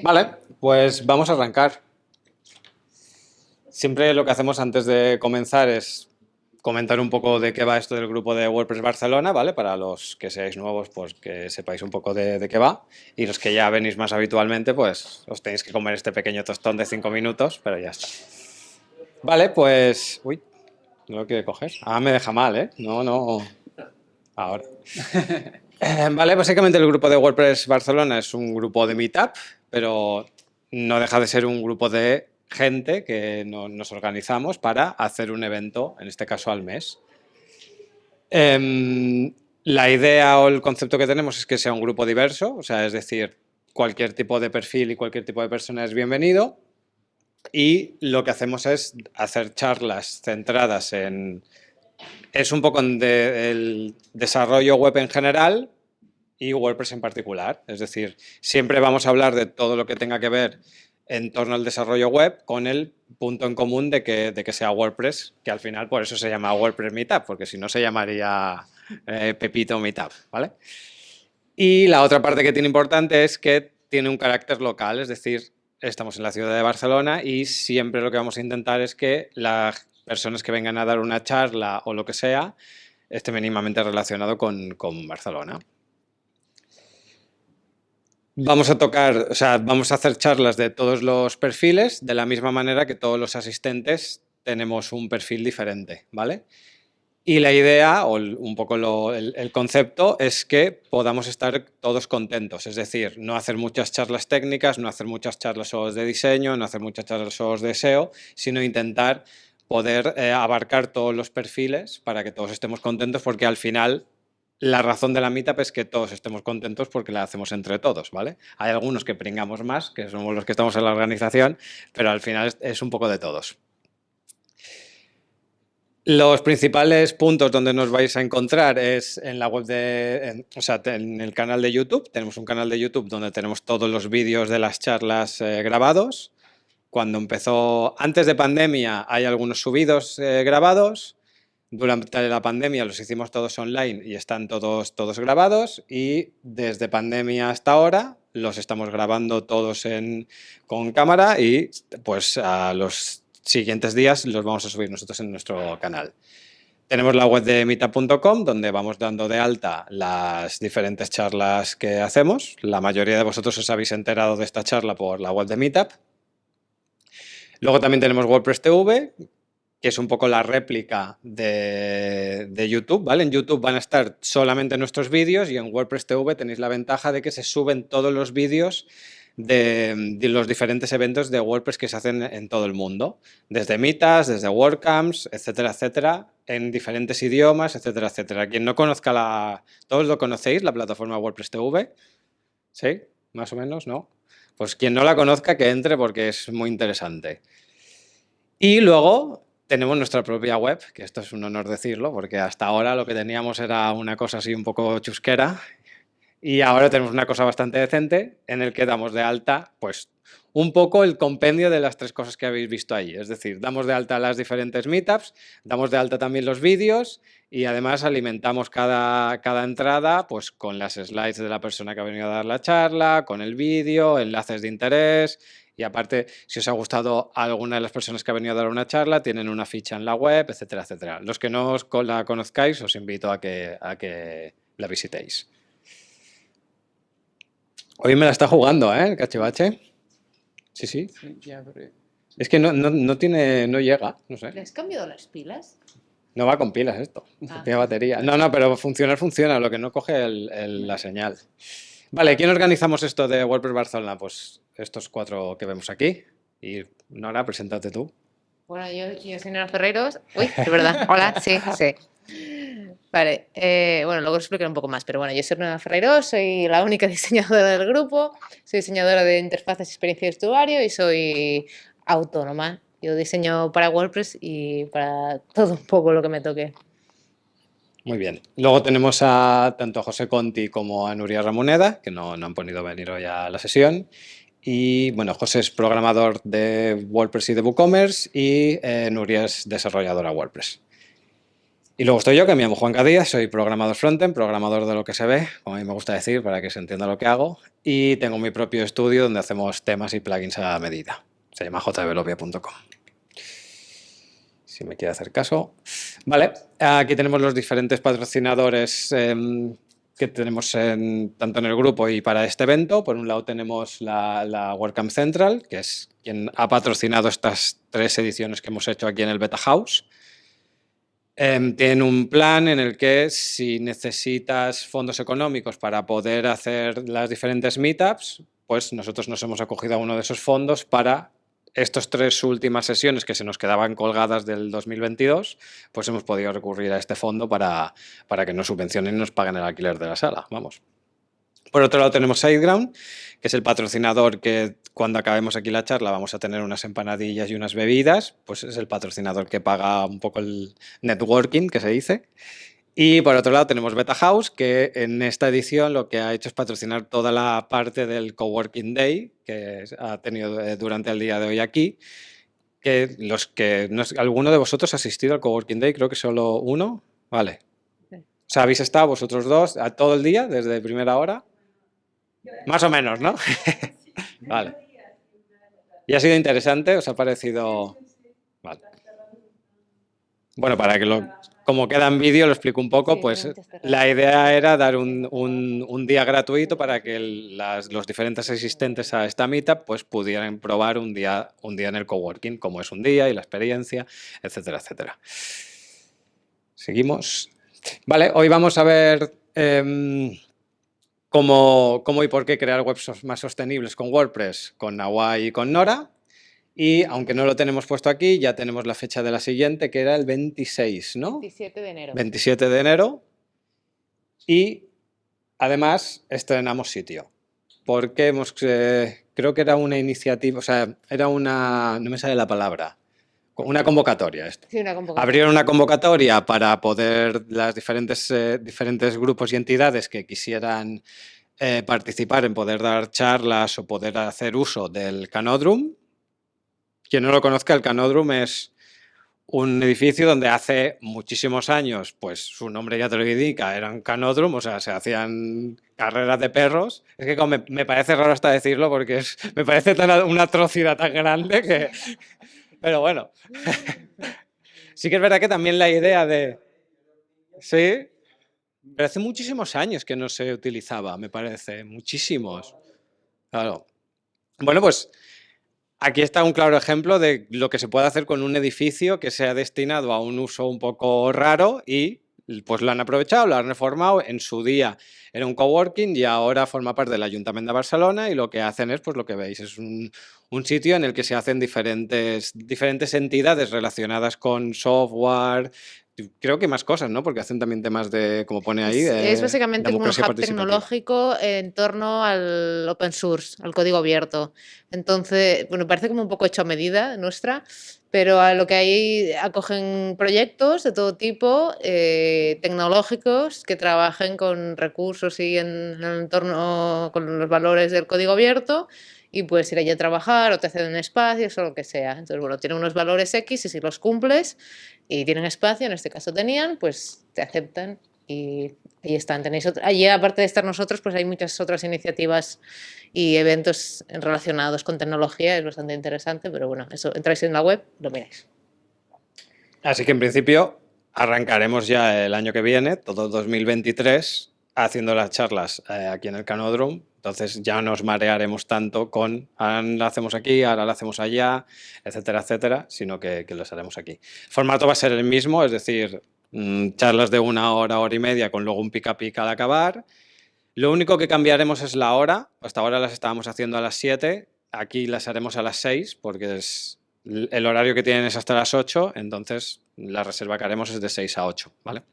Vale, pues vamos a arrancar. Siempre lo que hacemos antes de comenzar es comentar un poco de qué va esto del grupo de WordPress Barcelona, ¿vale? Para los que seáis nuevos, pues que sepáis un poco de qué va. Y los que ya venís más habitualmente, pues os tenéis que comer este pequeño tostón de 5 minutos, pero ya está. Vale, pues... Uy, no lo quiere coger. Ah, me deja mal, ¿eh? No, no. Ahora. Vale, básicamente el grupo de WordPress Barcelona es un grupo de Meetup, pero no deja de ser un grupo de gente que nos organizamos para hacer un evento, en este caso al mes. La idea o el concepto que tenemos es que sea un grupo diverso, o sea, es decir, cualquier tipo de perfil y cualquier tipo de persona es bienvenido. Y lo que hacemos es hacer charlas centradas en... Es un poco el desarrollo web en general, y WordPress en particular. Es decir, siempre vamos a hablar de todo lo que tenga que ver en torno al desarrollo web con el punto en común de que sea WordPress, que al final por eso se llama WordPress Meetup, porque si no se llamaría Pepito Meetup, ¿vale? Y la otra parte que tiene importante es que tiene un carácter local, es decir, estamos en la ciudad de Barcelona y siempre lo que vamos a intentar es que las personas que vengan a dar una charla o lo que sea esté mínimamente relacionado con Barcelona. Vamos a tocar, o sea, vamos a hacer charlas de todos los perfiles, de la misma manera que todos los asistentes tenemos un perfil diferente, ¿vale? Y la idea, o un poco el concepto, es que podamos estar todos contentos, es decir, no hacer muchas charlas técnicas, no hacer muchas charlas solo de diseño, no hacer muchas charlas solo de SEO, sino intentar poder abarcar todos los perfiles para que todos estemos contentos, porque al final la razón de la meetup es que todos estemos contentos porque la hacemos entre todos, ¿vale? Hay algunos que pringamos más, que somos los que estamos en la organización, pero al final es un poco de todos. Los principales puntos donde nos vais a encontrar es en la web en el canal de YouTube. Tenemos un canal de YouTube donde tenemos todos los vídeos de las charlas grabados. Cuando empezó, antes de pandemia, hay algunos subidos grabados. Durante la pandemia los hicimos todos online y están todos grabados, y desde pandemia hasta ahora los estamos grabando todos con cámara y pues a los siguientes días los vamos a subir nosotros en nuestro canal. Tenemos la web de meetup.com donde vamos dando de alta las diferentes charlas que hacemos. La mayoría de vosotros os habéis enterado de esta charla por la web de Meetup. Luego también tenemos WordPress TV, que es un poco la réplica de YouTube, ¿vale? En YouTube van a estar solamente nuestros vídeos y en WordPress TV tenéis la ventaja de que se suben todos los vídeos de los diferentes eventos de WordPress que se hacen en todo el mundo, desde Meetups, desde WordCamps, etcétera, etcétera, en diferentes idiomas, etcétera, etcétera. Quien no conozca ¿todos lo conocéis, la plataforma WordPress TV? ¿Sí? ¿Más o menos? ¿No? Pues quien no la conozca que entre porque es muy interesante. Y luego tenemos nuestra propia web, que esto es un honor decirlo, porque hasta ahora lo que teníamos era una cosa así un poco chusquera, y ahora tenemos una cosa bastante decente en el que damos de alta, pues, un poco el compendio de las tres cosas que habéis visto ahí. Es decir, damos de alta las diferentes meetups, damos de alta también los vídeos y además alimentamos cada entrada pues con las slides de la persona que ha venido a dar la charla, con el vídeo, enlaces de interés. Y aparte, si os ha gustado alguna de las personas que ha venido a dar una charla, tienen una ficha en la web, etcétera, etcétera. Los que no la conozcáis, os invito a que la visitéis. Hoy me la está jugando, ¿eh? El cachivache. Sí, sí. Sí, ya, pero... Es que no tiene, no llega, no ¿Le sé. has cambiado las pilas? No va con pilas esto, Ah. tiene batería. No, pero funciona, lo que no coge la señal. Vale, ¿quién organizamos esto de WordPress Barcelona? Pues estos cuatro que vemos aquí. Y Nora, preséntate tú. Bueno, yo soy Nora Ferreros. Uy, es verdad. Hola, sí, sí. Vale, bueno, luego os explicaré un poco más, pero bueno, yo soy Nora Ferreros, soy la única diseñadora del grupo, soy diseñadora de interfaces y experiencia de usuario y soy autónoma. Yo diseño para WordPress y para todo un poco lo que me toque. Muy bien. Luego tenemos tanto a José Conti como a Nuria Ramoneda, que no han podido venir hoy a la sesión. Y bueno, José es programador de WordPress y de WooCommerce y Nuria es desarrolladora WordPress. Y luego estoy yo, que me llamo Juan Cadías, soy programador frontend, programador de lo que se ve, como a mí me gusta decir, para que se entienda lo que hago. Y tengo mi propio estudio donde hacemos temas y plugins a medida. Se llama jdeveloppia.com. Si me quiere hacer caso. Vale, aquí tenemos los diferentes patrocinadores que tenemos tanto en el grupo y para este evento. Por un lado tenemos la WordCamp Central, que es quien ha patrocinado estas 3 ediciones que hemos hecho aquí en el Beta House. Tienen un plan en el que si necesitas fondos económicos para poder hacer las diferentes meetups, pues nosotros nos hemos acogido a uno de esos fondos para estas 3 últimas sesiones que se nos quedaban colgadas del 2022, pues hemos podido recurrir a este fondo para que nos subvencionen y nos paguen el alquiler de la sala, vamos. Por otro lado tenemos SiteGround, que es el patrocinador que cuando acabemos aquí la charla vamos a tener unas empanadillas y unas bebidas, pues es el patrocinador que paga un poco el networking, que se dice. Y por otro lado tenemos Beta House, que en esta edición lo que ha hecho es patrocinar toda la parte del Coworking Day que ha tenido durante el día de hoy aquí. Que ¿alguno de vosotros ha asistido al Coworking Day? Creo que solo uno. Vale. O sea, habéis estado vosotros dos a todo el día, desde primera hora. Más o menos, ¿no? Vale. ¿Y ha sido interesante? ¿Os ha parecido...? Vale. Bueno, para que como queda en vídeo, lo explico un poco, Sí, pues tiene muchas terrazas. la idea era dar un día gratuito para que los diferentes asistentes a esta meetup pues pudieran probar un día en el coworking, cómo es un día y la experiencia, etcétera, etcétera. Seguimos. Vale, hoy vamos a ver cómo y por qué crear webs más sostenibles con WordPress, con Nawai y con Nora. Y aunque no lo tenemos puesto aquí, ya tenemos la fecha de la siguiente, que era el 26, ¿no? 27 de enero. 27 de enero. Y además estrenamos sitio. Porque creo que era una iniciativa, o sea, era no me sale la palabra, una convocatoria esto. Sí, una convocatoria. Abrieron una convocatoria para poder las diferentes grupos y entidades que quisieran participar en poder dar charlas o poder hacer uso del Canodrum. Quien no lo conozca, el Canodrum es un edificio donde hace muchísimos años, pues su nombre ya te lo indica, era un canódromo, o sea, se hacían carreras de perros. Es que como me parece raro hasta decirlo porque me parece una atrocidad tan grande que... Pero bueno. Sí que es verdad que también la idea de... Sí, pero hace muchísimos años que no se utilizaba, me parece, muchísimos. Claro. Bueno, pues aquí está un claro ejemplo de lo que se puede hacer con un edificio que sea destinado a un uso un poco raro y pues lo han aprovechado, lo han reformado. En su día era un coworking y ahora forma parte del Ayuntamiento de Barcelona y lo que hacen es, pues lo que veis, es un sitio en el que se hacen diferentes entidades relacionadas con software. Creo que más cosas, ¿no? Porque hacen también temas de, como pone ahí, Es básicamente como un democracia hub participativa. tecnológico en torno al open source, al código abierto. Entonces, bueno, parece como un poco hecho a medida nuestra, pero a lo que hay acogen proyectos de todo tipo, tecnológicos, que trabajen con recursos y en el entorno con los valores del código abierto, y puedes ir allí a trabajar o te ceden espacios o lo que sea. Entonces, bueno, tienen unos valores X y si los cumples y tienen espacio, en este caso tenían, pues te aceptan y ahí están. Allí, aparte de estar nosotros, pues hay muchas otras iniciativas y eventos relacionados con tecnología, es bastante interesante, pero bueno, eso, entráis en la web, lo miráis. Así que en principio arrancaremos ya el año que viene, todo 2023, haciendo las charlas aquí en el Canódromo. Entonces ya no nos marearemos tanto con ahora la hacemos aquí, ahora la hacemos allá, etcétera, etcétera, sino que las haremos aquí. El formato va a ser el mismo, es decir, charlas de 1 hora, hora y media, con luego un pica pica al acabar. Lo único que cambiaremos es la hora. Hasta ahora las estábamos haciendo a las 7, aquí las haremos a las 6, porque el horario que tienen es hasta las 8, entonces la reserva que haremos es de 6 a 8, ¿vale?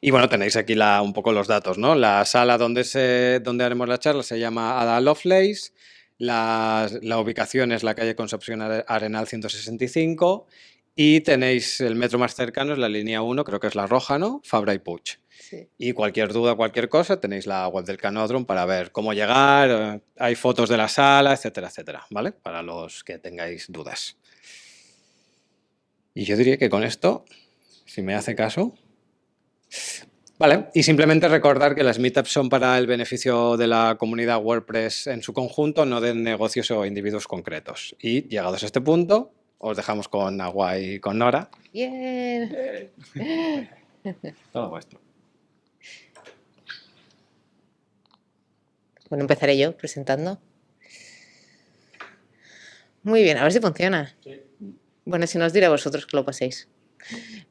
Y bueno, tenéis aquí un poco los datos, ¿no? La sala donde haremos la charla se llama Ada Lovelace, la ubicación es la calle Concepción Arenal 165 y tenéis el metro más cercano, es la línea 1, creo que es la roja, ¿no? Fabra y Puig. Sí. Y cualquier duda, cualquier cosa, tenéis la web del Canódromo para ver cómo llegar, hay fotos de la sala, etcétera, etcétera, ¿vale? Para los que tengáis dudas. Y yo diría que con esto si me hace caso. Vale, y simplemente recordar que las meetups son para el beneficio de la comunidad WordPress en su conjunto, no de negocios o individuos concretos. Y llegados a este punto, os dejamos con Agua y con Nora. Bien. Todo vuestro. Bueno, empezaré yo presentando. Muy bien, a ver si funciona. Sí. Bueno, si no os diré a vosotros que lo paséis.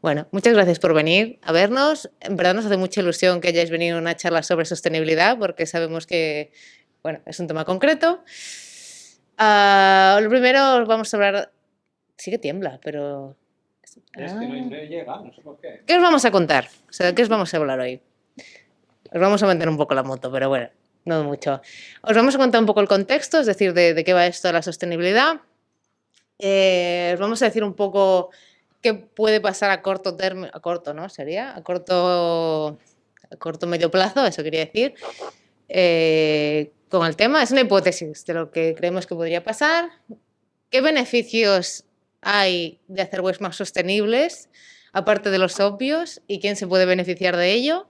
Bueno, muchas gracias por venir a vernos. En verdad nos hace mucha ilusión que hayáis venido a una charla sobre sostenibilidad porque sabemos que, bueno, es un tema concreto. Lo primero vamos a hablar... Sí que tiembla, pero... Es que no llega, no sé por qué. ¿Qué os vamos a contar? O sea, ¿de qué os vamos a hablar hoy? Os vamos a meter un poco la moto, pero bueno, no mucho. Os vamos a contar un poco el contexto, es decir, de qué va esto de la sostenibilidad. Os vamos a decir un poco qué puede pasar a corto término, a corto, ¿no? Sería a corto medio plazo, eso quería decir, con el tema. Es una hipótesis de lo que creemos que podría pasar. ¿Qué beneficios hay de hacer webs más sostenibles, aparte de los obvios, y quién se puede beneficiar de ello?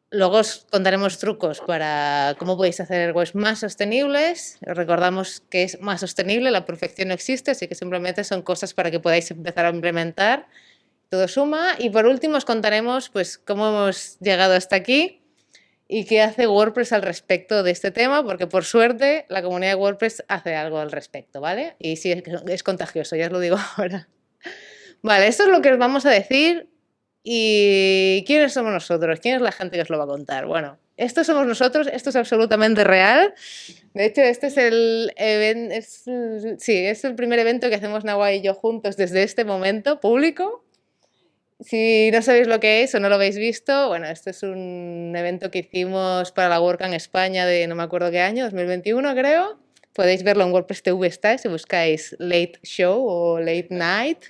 Luego os contaremos trucos para cómo podéis hacer webs más sostenibles. Os recordamos que es más sostenible, la perfección no existe, así que simplemente son cosas para que podáis empezar a implementar. Todo suma. Y por último os contaremos pues, cómo hemos llegado hasta aquí y qué hace WordPress al respecto de este tema, porque por suerte la comunidad de WordPress hace algo al respecto, ¿vale? Y sí, es contagioso, ya os lo digo ahora. Vale, esto es lo que os vamos a decir. ¿Y quiénes somos nosotros? ¿Quién es la gente que os lo va a contar? Bueno, estos somos nosotros, esto es absolutamente real. De hecho, este es es el primer evento que hacemos Nahua y yo juntos desde este momento, público. Si no sabéis lo que es o no lo habéis visto, bueno, este es un evento que hicimos para la WordCamp España de no me acuerdo qué año, 2021 creo. Podéis verlo en WordPress TV está, si buscáis Late Show o Late Night.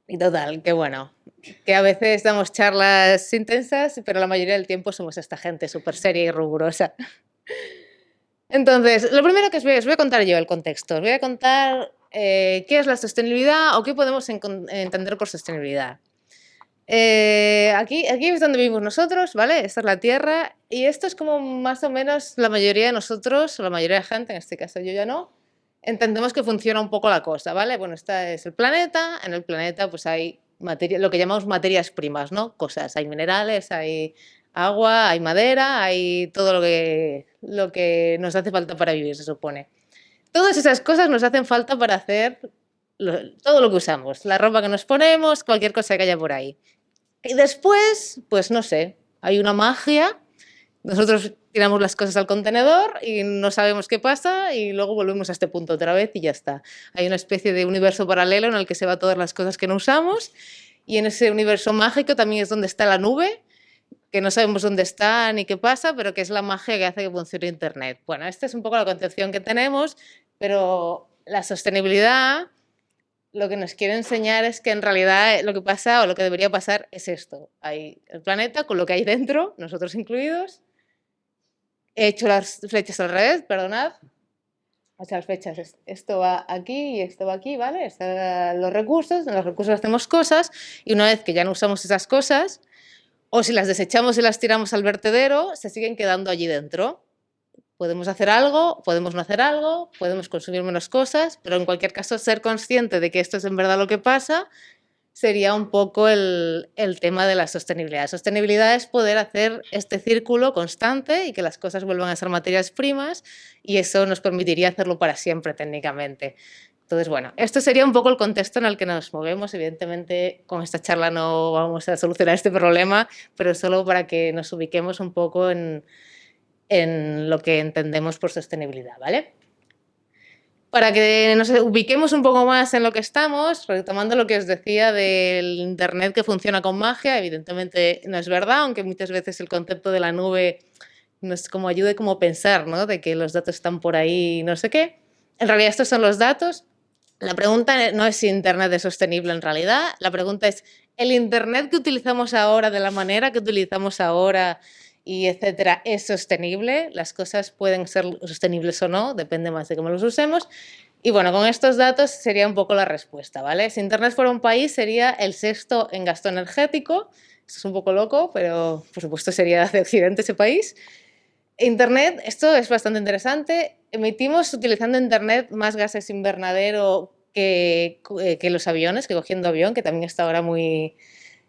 Y total, que bueno, que a veces damos charlas intensas, pero la mayoría del tiempo somos esta gente súper seria y rigurosa. Entonces, lo primero que os voy a contar yo el contexto. Os voy a contar qué es la sostenibilidad o qué podemos entender por sostenibilidad. Aquí es donde vivimos nosotros, ¿vale? Esta es la Tierra y esto es como más o menos la mayoría de nosotros, o la mayoría de gente, en este caso yo ya no, entendemos que funciona un poco la cosa, ¿vale? Bueno, este es el planeta, en el planeta pues hay lo que llamamos materias primas, ¿no? Cosas, hay minerales, hay agua, hay madera, hay todo lo que nos hace falta para vivir, se supone. Todas esas cosas nos hacen falta para hacer todo lo que usamos, la ropa que nos ponemos, cualquier cosa que haya por ahí. Y después, pues no sé, hay una magia. Nosotros tiramos las cosas al contenedor y no sabemos qué pasa y luego volvemos a este punto otra vez y ya está. Hay una especie de universo paralelo en el que se van todas las cosas que no usamos y en ese universo mágico también es donde está la nube, que no sabemos dónde está ni qué pasa, pero que es la magia que hace que funcione Internet. Bueno, esta es un poco la concepción que tenemos, pero la sostenibilidad lo que nos quiere enseñar es que en realidad lo que pasa o lo que debería pasar es esto. Hay el planeta con lo que hay dentro, nosotros incluidos. He hecho las flechas al revés, perdonad. O sea, las flechas, esto va aquí y esto va aquí, ¿vale? Están los recursos, en los recursos hacemos cosas y una vez que ya no usamos esas cosas, o si las desechamos y las tiramos al vertedero, se siguen quedando allí dentro. Podemos hacer algo, podemos no hacer algo, podemos consumir menos cosas, pero en cualquier caso ser consciente de que esto es en verdad lo que pasa sería un poco el tema de la sostenibilidad. Sostenibilidad es poder hacer este círculo constante y que las cosas vuelvan a ser materias primas y eso nos permitiría hacerlo para siempre técnicamente. Entonces, bueno, esto sería un poco el contexto en el que nos movemos. Evidentemente, con esta charla no vamos a solucionar este problema, pero solo para que nos ubiquemos un poco en lo que entendemos por sostenibilidad, ¿vale? Para que nos ubiquemos un poco más en lo que estamos, retomando lo que os decía del Internet que funciona con magia, evidentemente no es verdad, aunque muchas veces el concepto de la nube nos como ayude como a pensar, ¿no? De que los datos están por ahí y no sé qué. En realidad estos son los datos. La pregunta no es si Internet es sostenible en realidad, la pregunta es, ¿el Internet que utilizamos ahora, de la manera que utilizamos ahora y etcétera, es sostenible? Las cosas pueden ser sostenibles o no, depende más de cómo los usemos. Y bueno, con estos datos sería un poco la respuesta, ¿vale? Si Internet fuera un país, sería el sexto en gasto energético. Esto es un poco loco, pero por supuesto sería de Occidente ese país. Internet, esto es bastante interesante. Emitimos utilizando Internet más gases invernadero que los aviones, que cogiendo avión, que también está ahora muy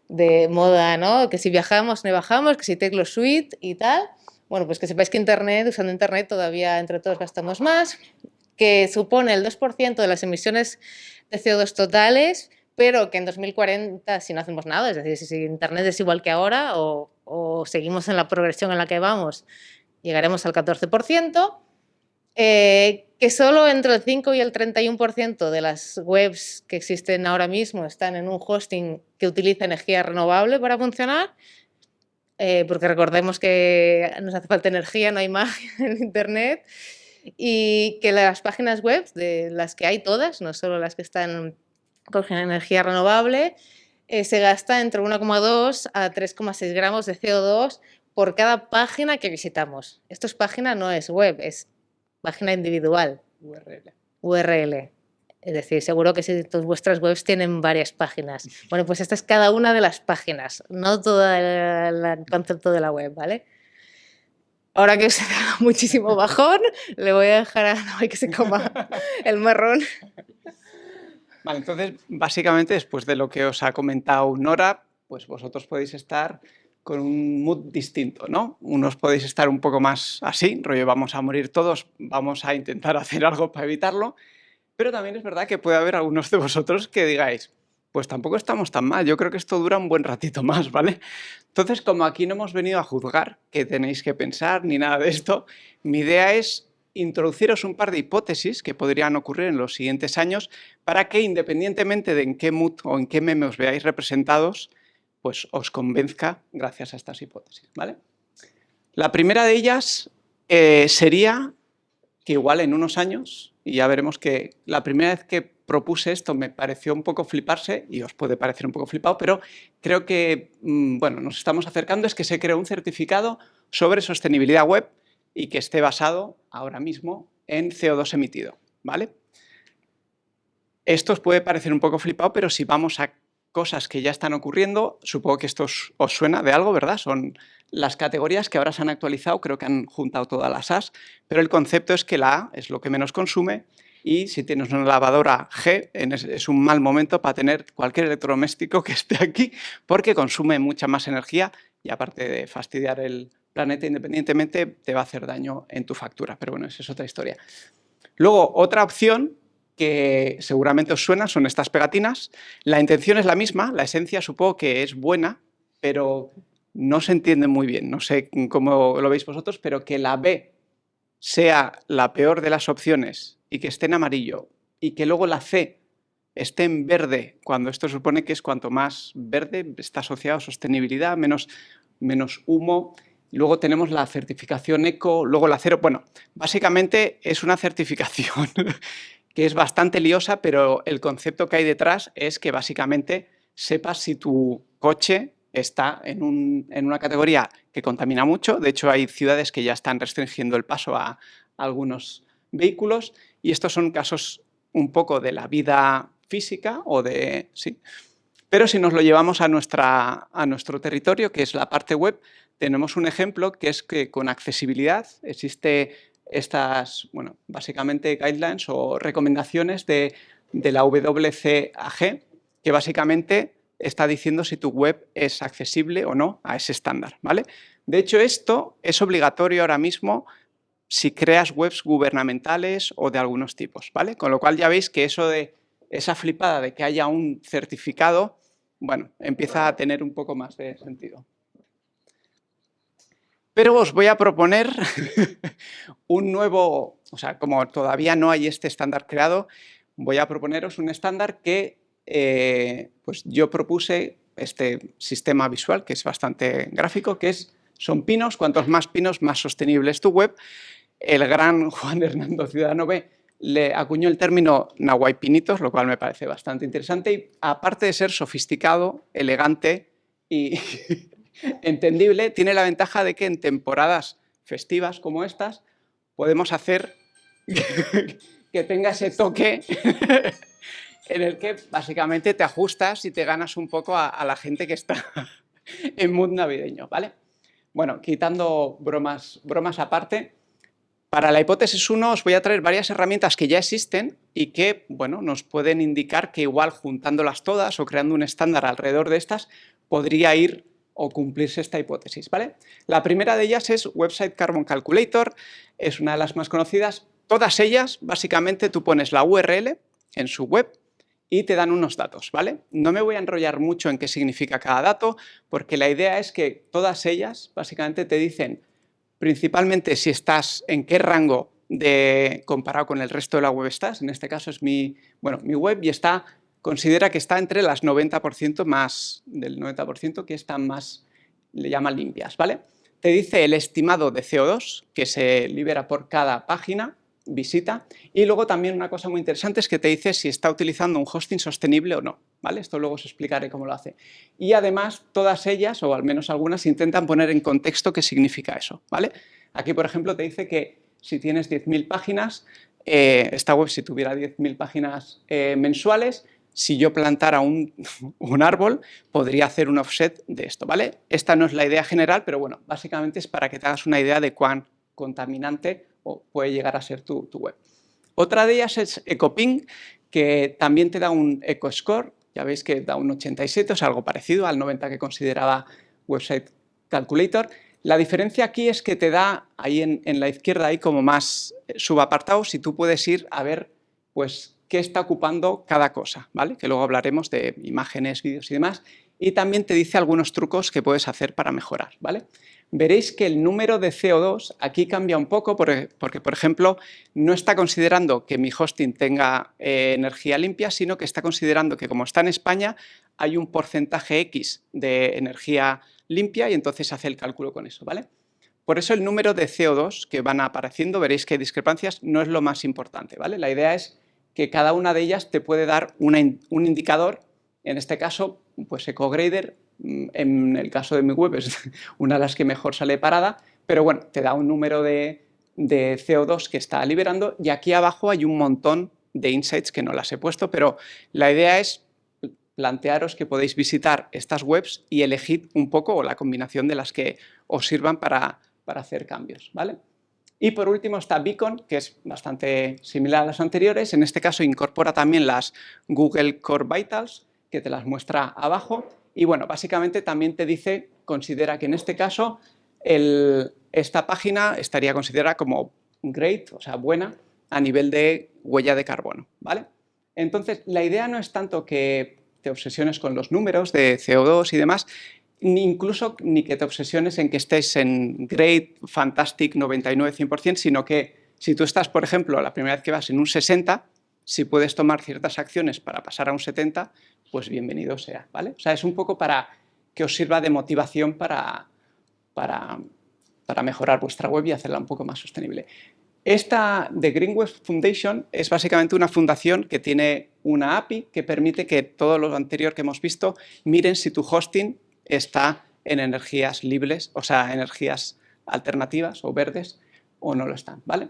de moda, ¿no? Que si viajamos, no bajamos, que si Teclo Suite y tal. Bueno, pues que sepáis que Internet, usando Internet, todavía entre todos gastamos más, que supone el 2% de las emisiones de CO2 totales, pero que en 2040, si no hacemos nada, es decir, si Internet es igual que ahora o seguimos en la progresión en la que vamos, llegaremos al 14%, que solo entre el 5 y el 31% de las webs que existen ahora mismo están en un hosting que utiliza energía renovable para funcionar, porque recordemos que nos hace falta energía, no hay magia en Internet, y que las páginas web, de las que hay todas, no solo las que están con energía renovable, se gasta entre 1,2 a 3,6 gramos de CO2 por cada página que visitamos. Esto es página, no es web, es página individual. URL. Es decir, seguro que si vuestras webs tienen varias páginas. Bueno, pues esta es cada una de las páginas, no todo el concepto de la web, ¿vale? Ahora que os he dado muchísimo bajón, le voy a dejar a Noé que se coma el marrón. Vale, entonces, básicamente, después de lo que os ha comentado Nora, pues vosotros podéis estar con un mood distinto, ¿no? Unos podéis estar un poco más así, rollo, vamos a morir todos, vamos a intentar hacer algo para evitarlo, pero también es verdad que puede haber algunos de vosotros que digáis, pues tampoco estamos tan mal, yo creo que esto dura un buen ratito más, ¿vale? Entonces, como aquí no hemos venido a juzgar qué tenéis que pensar ni nada de esto, mi idea es introduciros un par de hipótesis que podrían ocurrir en los siguientes años para que, independientemente de en qué mood o en qué meme os veáis representados, pues os convenzca gracias a estas hipótesis, ¿vale? La primera de ellas sería que igual en unos años, y ya veremos que la primera vez que propuse esto me pareció un poco fliparse, y os puede parecer un poco flipado, pero creo que, bueno, nos estamos acercando, es que se creó un certificado sobre sostenibilidad web y que esté basado ahora mismo en CO2 emitido, ¿vale? Esto os puede parecer un poco flipado, pero si vamos a cosas que ya están ocurriendo, supongo que esto os suena de algo, ¿verdad? Son las categorías que ahora se han actualizado, creo que han juntado todas las A's, pero el concepto es que la A es lo que menos consume y si tienes una lavadora G es un mal momento para tener cualquier electrodoméstico que esté aquí porque consume mucha más energía y aparte de fastidiar el planeta independientemente te va a hacer daño en tu factura, pero bueno, esa es otra historia. Luego, otra opción que seguramente os suena son estas pegatinas. La intención es la misma, la esencia supongo que es buena, pero no se entiende muy bien. No sé cómo lo veis vosotros, pero que la B sea la peor de las opciones y que esté en amarillo y que luego la C esté en verde, cuando esto supone que es cuanto más verde está asociado a sostenibilidad, menos humo. Luego tenemos la certificación eco, luego la cero. Bueno, básicamente es una certificación que es bastante liosa, pero el concepto que hay detrás es que básicamente sepas si tu coche está en una categoría que contamina mucho. De hecho, hay ciudades que ya están restringiendo el paso a algunos vehículos y estos son casos un poco de la vida física o de... sí. Pero si nos lo llevamos a nuestro territorio, que es la parte web, tenemos un ejemplo que es que con accesibilidad existe estas, bueno, básicamente guidelines o recomendaciones de la WCAG, que básicamente está diciendo si tu web es accesible o no a ese estándar, ¿vale? De hecho, esto es obligatorio ahora mismo si creas webs gubernamentales o de algunos tipos, ¿vale? Con lo cual ya veis que eso de esa flipada de que haya un certificado, bueno, empieza a tener un poco más de sentido. Pero os voy a proponer un nuevo, o sea, como todavía no hay este estándar creado, voy a proponeros un estándar que pues yo propuse este sistema visual, que es bastante gráfico, que son pinos, cuantos más pinos, más sostenible es tu web. El gran Juan Hernando Ciudadano B le acuñó el término nahuaypinitos, lo cual me parece bastante interesante y aparte de ser sofisticado, elegante y entendible, tiene la ventaja de que en temporadas festivas como estas podemos hacer que tenga ese toque en el que básicamente te ajustas y te ganas un poco a la gente que está en mood navideño, ¿vale? Bueno, quitando bromas aparte, para la hipótesis 1 os voy a traer varias herramientas que ya existen y que, bueno, nos pueden indicar que igual juntándolas todas o creando un estándar alrededor de estas podría ir o cumplirse esta hipótesis, ¿vale? La primera de ellas es Website Carbon Calculator, es una de las más conocidas. Todas ellas, básicamente, tú pones la URL en su web y te dan unos datos, ¿vale? No me voy a enrollar mucho en qué significa cada dato, porque la idea es que todas ellas, básicamente, te dicen principalmente si estás en qué rango comparado con el resto de la web estás. En este caso es mi web y considera que está entre las 90% más del 90% que están más, le llaman limpias, ¿vale? Te dice el estimado de CO2 que se libera por cada página, visita, y luego también una cosa muy interesante es que te dice si está utilizando un hosting sostenible o no, ¿vale? Esto luego os explicaré cómo lo hace. Y además todas ellas, o al menos algunas, intentan poner en contexto qué significa eso, ¿vale? Aquí, por ejemplo, te dice que si tienes 10.000 páginas, esta web si tuviera 10.000 páginas mensuales, si yo plantara un árbol, podría hacer un offset de esto, ¿vale? Esta no es la idea general, pero bueno, básicamente es para que te hagas una idea de cuán contaminante puede llegar a ser tu web. Otra de ellas es Ecoping, que también te da un EcoScore, ya veis que da un 87, o sea, algo parecido al 90 que consideraba Website Calculator. La diferencia aquí es que te da, ahí en la izquierda hay como más subapartados y tú puedes ir a ver, pues, qué está ocupando cada cosa, ¿vale? Que luego hablaremos de imágenes, vídeos y demás. Y también te dice algunos trucos que puedes hacer para mejorar, ¿vale? Veréis que el número de CO2 aquí cambia un poco porque, por ejemplo, no está considerando que mi hosting tenga energía limpia, sino que está considerando que como está en España hay un porcentaje X de energía limpia y entonces hace el cálculo con eso, ¿vale? Por eso el número de CO2 que van apareciendo, veréis que hay discrepancias, no es lo más importante, ¿vale? La idea es que cada una de ellas te puede dar un indicador, en este caso, pues EcoGrader, en el caso de mi web es una de las que mejor sale parada, pero bueno, te da un número de CO2 que está liberando y aquí abajo hay un montón de insights que no las he puesto, pero la idea es plantearos que podéis visitar estas webs y elegid un poco o la combinación de las que os sirvan para hacer cambios, ¿vale? Y por último está Beacon, que es bastante similar a las anteriores. En este caso incorpora también las Google Core Vitals, que te las muestra abajo. Y bueno, básicamente también te dice, considera que en este caso esta página estaría considerada como great, o sea, buena, a nivel de huella de carbono, ¿vale? Entonces, la idea no es tanto que te obsesiones con los números de CO2 y demás, ni que te obsesiones en que estés en great, fantastic, 99, 100%, sino que si tú estás, por ejemplo, la primera vez que vas en un 60, si puedes tomar ciertas acciones para pasar a un 70, pues bienvenido sea, ¿vale? O sea, es un poco para que os sirva de motivación para mejorar vuestra web y hacerla un poco más sostenible. Esta de Green Web Foundation es básicamente una fundación que tiene una API que permite que todo lo anterior que hemos visto miren si tu hosting está en energías libres, o sea, energías alternativas o verdes, o no lo están, ¿vale?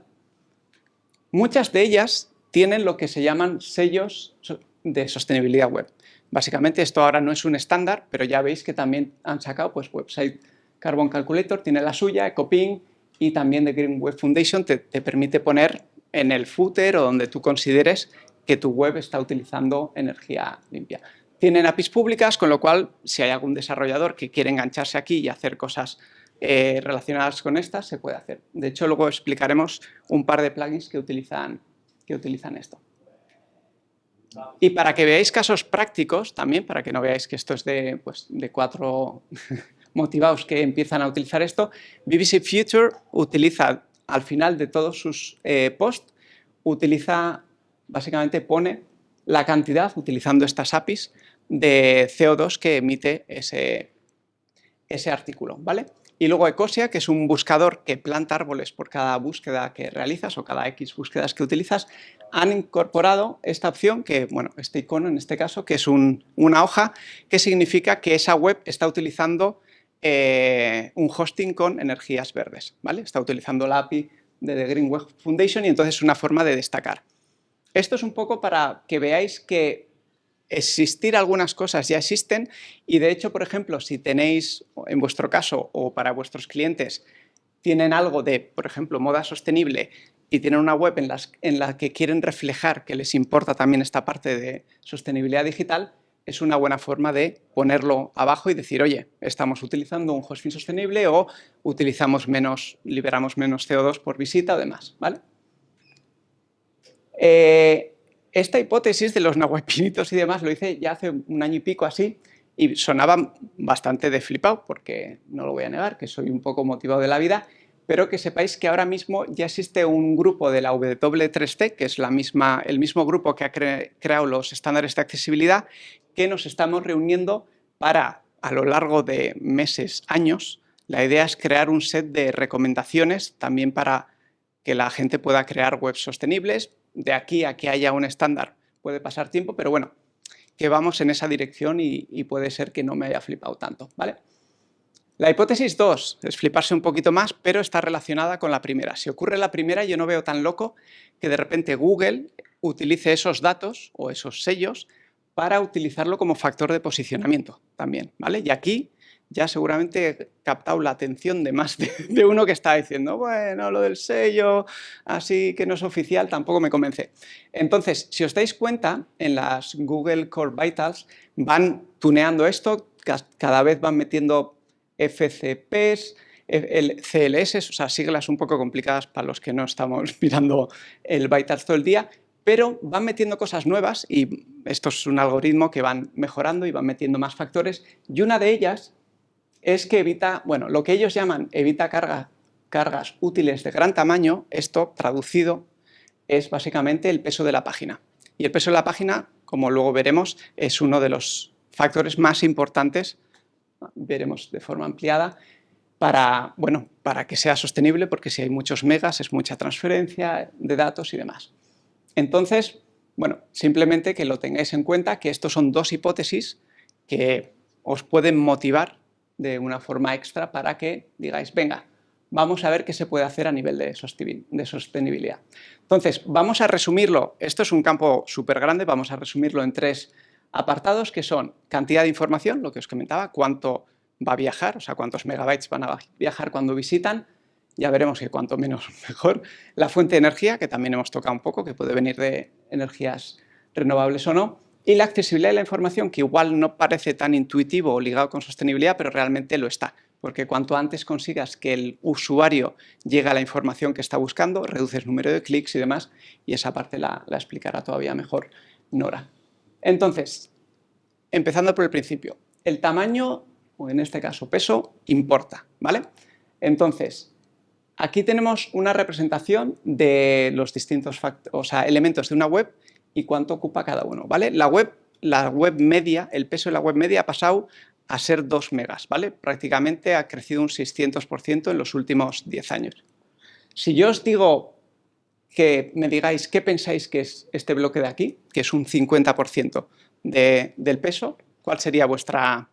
Muchas de ellas tienen lo que se llaman sellos de sostenibilidad web. Básicamente esto ahora no es un estándar, pero ya veis que también han sacado, pues Website Carbon Calculator tiene la suya, Ecoping, y también de Green Web Foundation te permite poner en el footer o donde tú consideres que tu web está utilizando energía limpia. Tienen APIs públicas, con lo cual, si hay algún desarrollador que quiere engancharse aquí y hacer cosas relacionadas con estas, se puede hacer. De hecho, luego explicaremos un par de plugins que utilizan esto. Y para que veáis casos prácticos, también, para que no veáis que esto es de 4 motivados que empiezan a utilizar esto, BBC Future utiliza, al final de todos sus posts, básicamente pone la cantidad, utilizando estas APIs, de CO2 que emite ese artículo, ¿vale? Y luego Ecosia, que es un buscador que planta árboles por cada búsqueda que realizas o cada X búsquedas que utilizas, han incorporado esta opción, este icono en este caso, que es una hoja, que significa que esa web está utilizando un hosting con energías verdes, ¿vale? Está utilizando la API de The Green Web Foundation y entonces es una forma de destacar. esto es un poco para que veáis que existir algunas cosas ya existen y de hecho, por ejemplo, si tenéis, en vuestro caso o para vuestros clientes, tienen algo de, por ejemplo, moda sostenible y tienen una web en la que quieren reflejar que les importa también esta parte de sostenibilidad digital, es una buena forma de ponerlo abajo y decir, oye, estamos utilizando un hosting sostenible o utilizamos menos, liberamos menos CO2 por visita o demás, ¿vale? Esta hipótesis de los nahuapinitos y demás lo hice ya hace un año y pico así y sonaba bastante de flipado porque no lo voy a negar, que soy un poco motivado de la vida, pero que sepáis que ahora mismo ya existe un grupo de la W3C, que es el mismo grupo que ha creado los estándares de accesibilidad, que nos estamos reuniendo para, a lo largo de meses, años, la idea es crear un set de recomendaciones también para que la gente pueda crear webs sostenibles. De aquí a que haya un estándar puede pasar tiempo, pero bueno, que vamos en esa dirección y puede ser que no me haya flipado tanto, ¿vale? La hipótesis 2 es fliparse un poquito más, pero está relacionada con la primera. Si ocurre la primera, yo no veo tan loco que de repente Google utilice esos datos o esos sellos para utilizarlo como factor de posicionamiento también, ¿vale? Y aquí ya seguramente he captado la atención de más de uno que está diciendo, bueno, lo del sello, así que no es oficial, tampoco me convence. Entonces, si os dais cuenta, en las Google Core Vitals van tuneando esto, cada vez van metiendo FCPs, CLS, o sea, siglas un poco complicadas para los que no estamos mirando el Vitals todo el día, pero van metiendo cosas nuevas y esto es un algoritmo que van mejorando y van metiendo más factores y una de ellas es que evita, bueno, lo que ellos llaman evita cargas útiles de gran tamaño, esto traducido es básicamente el peso de la página. Y el peso de la página, como luego veremos, es uno de los factores más importantes, veremos de forma ampliada, para, bueno, para que sea sostenible, porque si hay muchos megas es mucha transferencia de datos y demás. Entonces, bueno, simplemente que lo tengáis en cuenta, que estos son dos hipótesis que os pueden motivar de una forma extra para que digáis, venga, vamos a ver qué se puede hacer a nivel de sostenibilidad. Entonces, vamos a resumirlo, esto es un campo súper grande, vamos a resumirlo en 3 apartados que son cantidad de información, lo que os comentaba, cuánto va a viajar, o sea, cuántos megabytes van a viajar cuando visitan, ya veremos que cuanto menos mejor. La fuente de energía, que también hemos tocado un poco, que puede venir de energías renovables o no, y la accesibilidad de la información, que igual no parece tan intuitivo o ligado con sostenibilidad, pero realmente lo está, porque cuanto antes consigas que el usuario llegue a la información que está buscando, reduces número de clics y demás, y esa parte la explicará todavía mejor Nora. Entonces, empezando por el principio, el tamaño, o en este caso peso, importa, ¿vale? Entonces, aquí tenemos una representación de los distintos elementos de una web y cuánto ocupa cada uno, ¿vale? La web media, el peso de la web media ha pasado a ser 2 megas, ¿vale? Prácticamente ha crecido un 600% en los últimos 10 años. Si yo os digo que me digáis qué pensáis que es este bloque de aquí, que es un 50% del peso, ¿cuál sería vuestra...?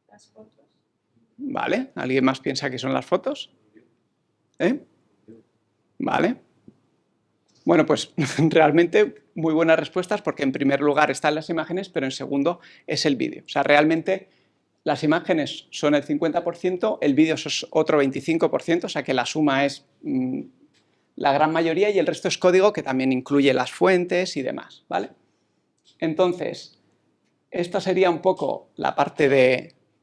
Las fotos. ¿Vale? ¿Alguien más piensa que son las fotos? ¿Vale? Bueno, pues realmente muy buenas respuestas porque en primer lugar están las imágenes, pero en segundo es el vídeo. O sea, realmente las imágenes son el 50%, el vídeo es otro 25%, o sea que la suma es la gran mayoría y el resto es código que también incluye las fuentes y demás, ¿vale? Entonces, esta sería un poco la parte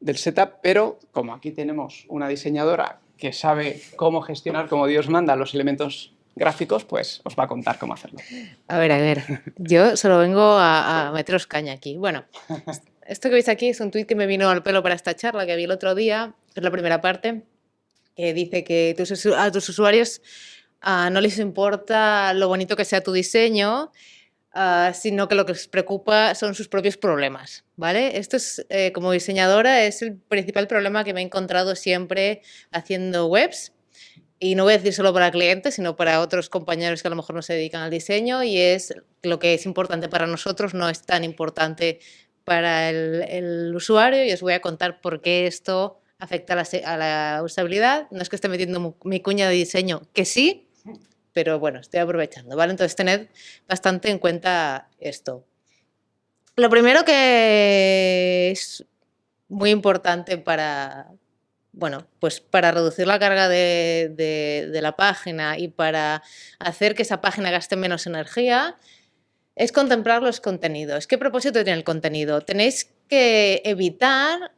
del setup, pero como aquí tenemos una diseñadora que sabe cómo gestionar como Dios manda los elementos gráficos, pues os va a contar cómo hacerlo. A ver, yo solo vengo a meteros caña aquí. Bueno, esto que veis aquí es un tuit que me vino al pelo para esta charla que vi el otro día, que es la primera parte, que dice que a tus usuarios no les importa lo bonito que sea tu diseño, sino que lo que les preocupa son sus propios problemas, ¿vale? Esto es, como diseñadora, es el principal problema que me he encontrado siempre haciendo webs. Y no voy a decir solo para clientes, sino para otros compañeros que a lo mejor no se dedican al diseño, y es lo que es importante para nosotros no es tan importante para el usuario, y os voy a contar por qué esto afecta a la usabilidad. No es que esté metiendo mi cuña de diseño, que sí, pero bueno, estoy aprovechando, ¿vale? Entonces tened bastante en cuenta esto. Lo primero que es muy importante para, bueno, pues para reducir la carga de la página y para hacer que esa página gaste menos energía es contemplar los contenidos. ¿Qué propósito tiene el contenido? Tenéis que evitar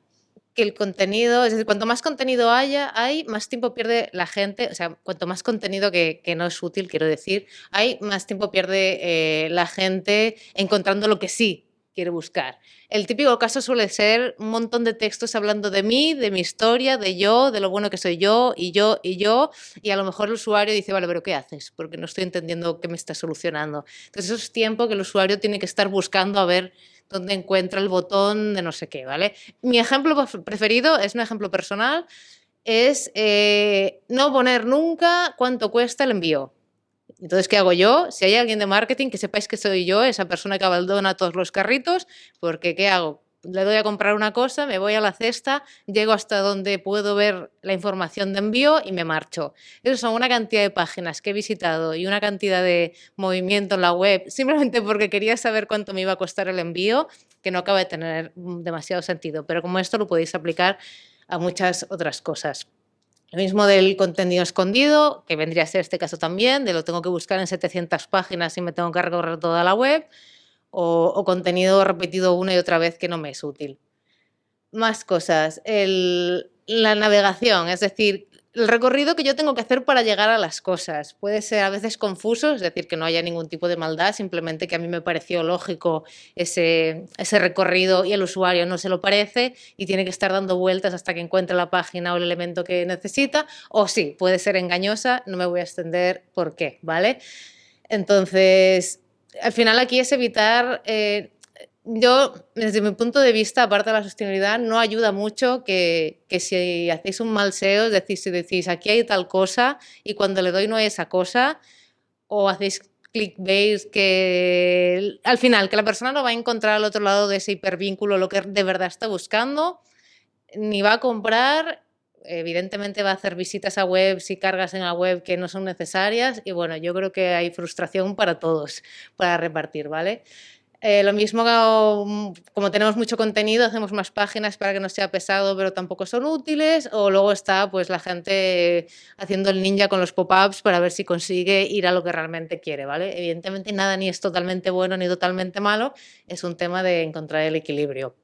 que el contenido, es decir, cuanto más contenido hay, más tiempo pierde la gente, o sea, cuanto más contenido que no es útil, quiero decir, hay, más tiempo pierde la gente encontrando lo que sí quiere buscar. El típico caso suele ser un montón de textos hablando de mí, de mi historia, de yo, de lo bueno que soy yo, y yo, y yo, y a lo mejor el usuario dice, vale, pero ¿qué haces? Porque no estoy entendiendo qué me estás solucionando. Entonces eso es tiempo que el usuario tiene que estar buscando a ver dónde encuentra el botón de no sé qué, ¿vale? Mi ejemplo preferido es un ejemplo personal, es no poner nunca cuánto cuesta el envío. Entonces, ¿qué hago yo? Si hay alguien de marketing, que sepáis que soy yo, esa persona que abandona todos los carritos, porque ¿qué hago? Le doy a comprar una cosa, me voy a la cesta, llego hasta donde puedo ver la información de envío y me marcho. Esas son una cantidad de páginas que he visitado y una cantidad de movimiento en la web, simplemente porque quería saber cuánto me iba a costar el envío, que no acaba de tener demasiado sentido. Pero como esto lo podéis aplicar a muchas otras cosas. Lo mismo del contenido escondido, que vendría a ser este caso también, de lo tengo que buscar en 700 páginas y me tengo que recorrer toda la web, o contenido repetido una y otra vez que no me es útil. Más cosas. La navegación, es decir, el recorrido que yo tengo que hacer para llegar a las cosas. Puede ser a veces confuso, es decir, que no haya ningún tipo de maldad, simplemente que a mí me pareció lógico ese recorrido y el usuario no se lo parece y tiene que estar dando vueltas hasta que encuentre la página o el elemento que necesita. O sí, puede ser engañosa, no me voy a extender por qué, ¿vale? Entonces, al final aquí es evitar... yo, desde mi punto de vista, aparte de la sostenibilidad, no ayuda mucho que si hacéis un mal SEO, es decir, si decís aquí hay tal cosa y cuando le doy no hay esa cosa, o hacéis clickbait que al final que la persona no va a encontrar al otro lado de ese hipervínculo lo que de verdad está buscando, ni va a comprar, evidentemente va a hacer visitas a webs y cargas en la web que no son necesarias y bueno, yo creo que hay frustración para todos para repartir, ¿vale? Lo mismo como tenemos mucho contenido, hacemos más páginas para que no sea pesado, pero tampoco son útiles. O luego está pues la gente haciendo el ninja con los pop-ups para ver si consigue ir a lo que realmente quiere, ¿vale? Evidentemente nada ni es totalmente bueno ni totalmente malo, es un tema de encontrar el equilibrio.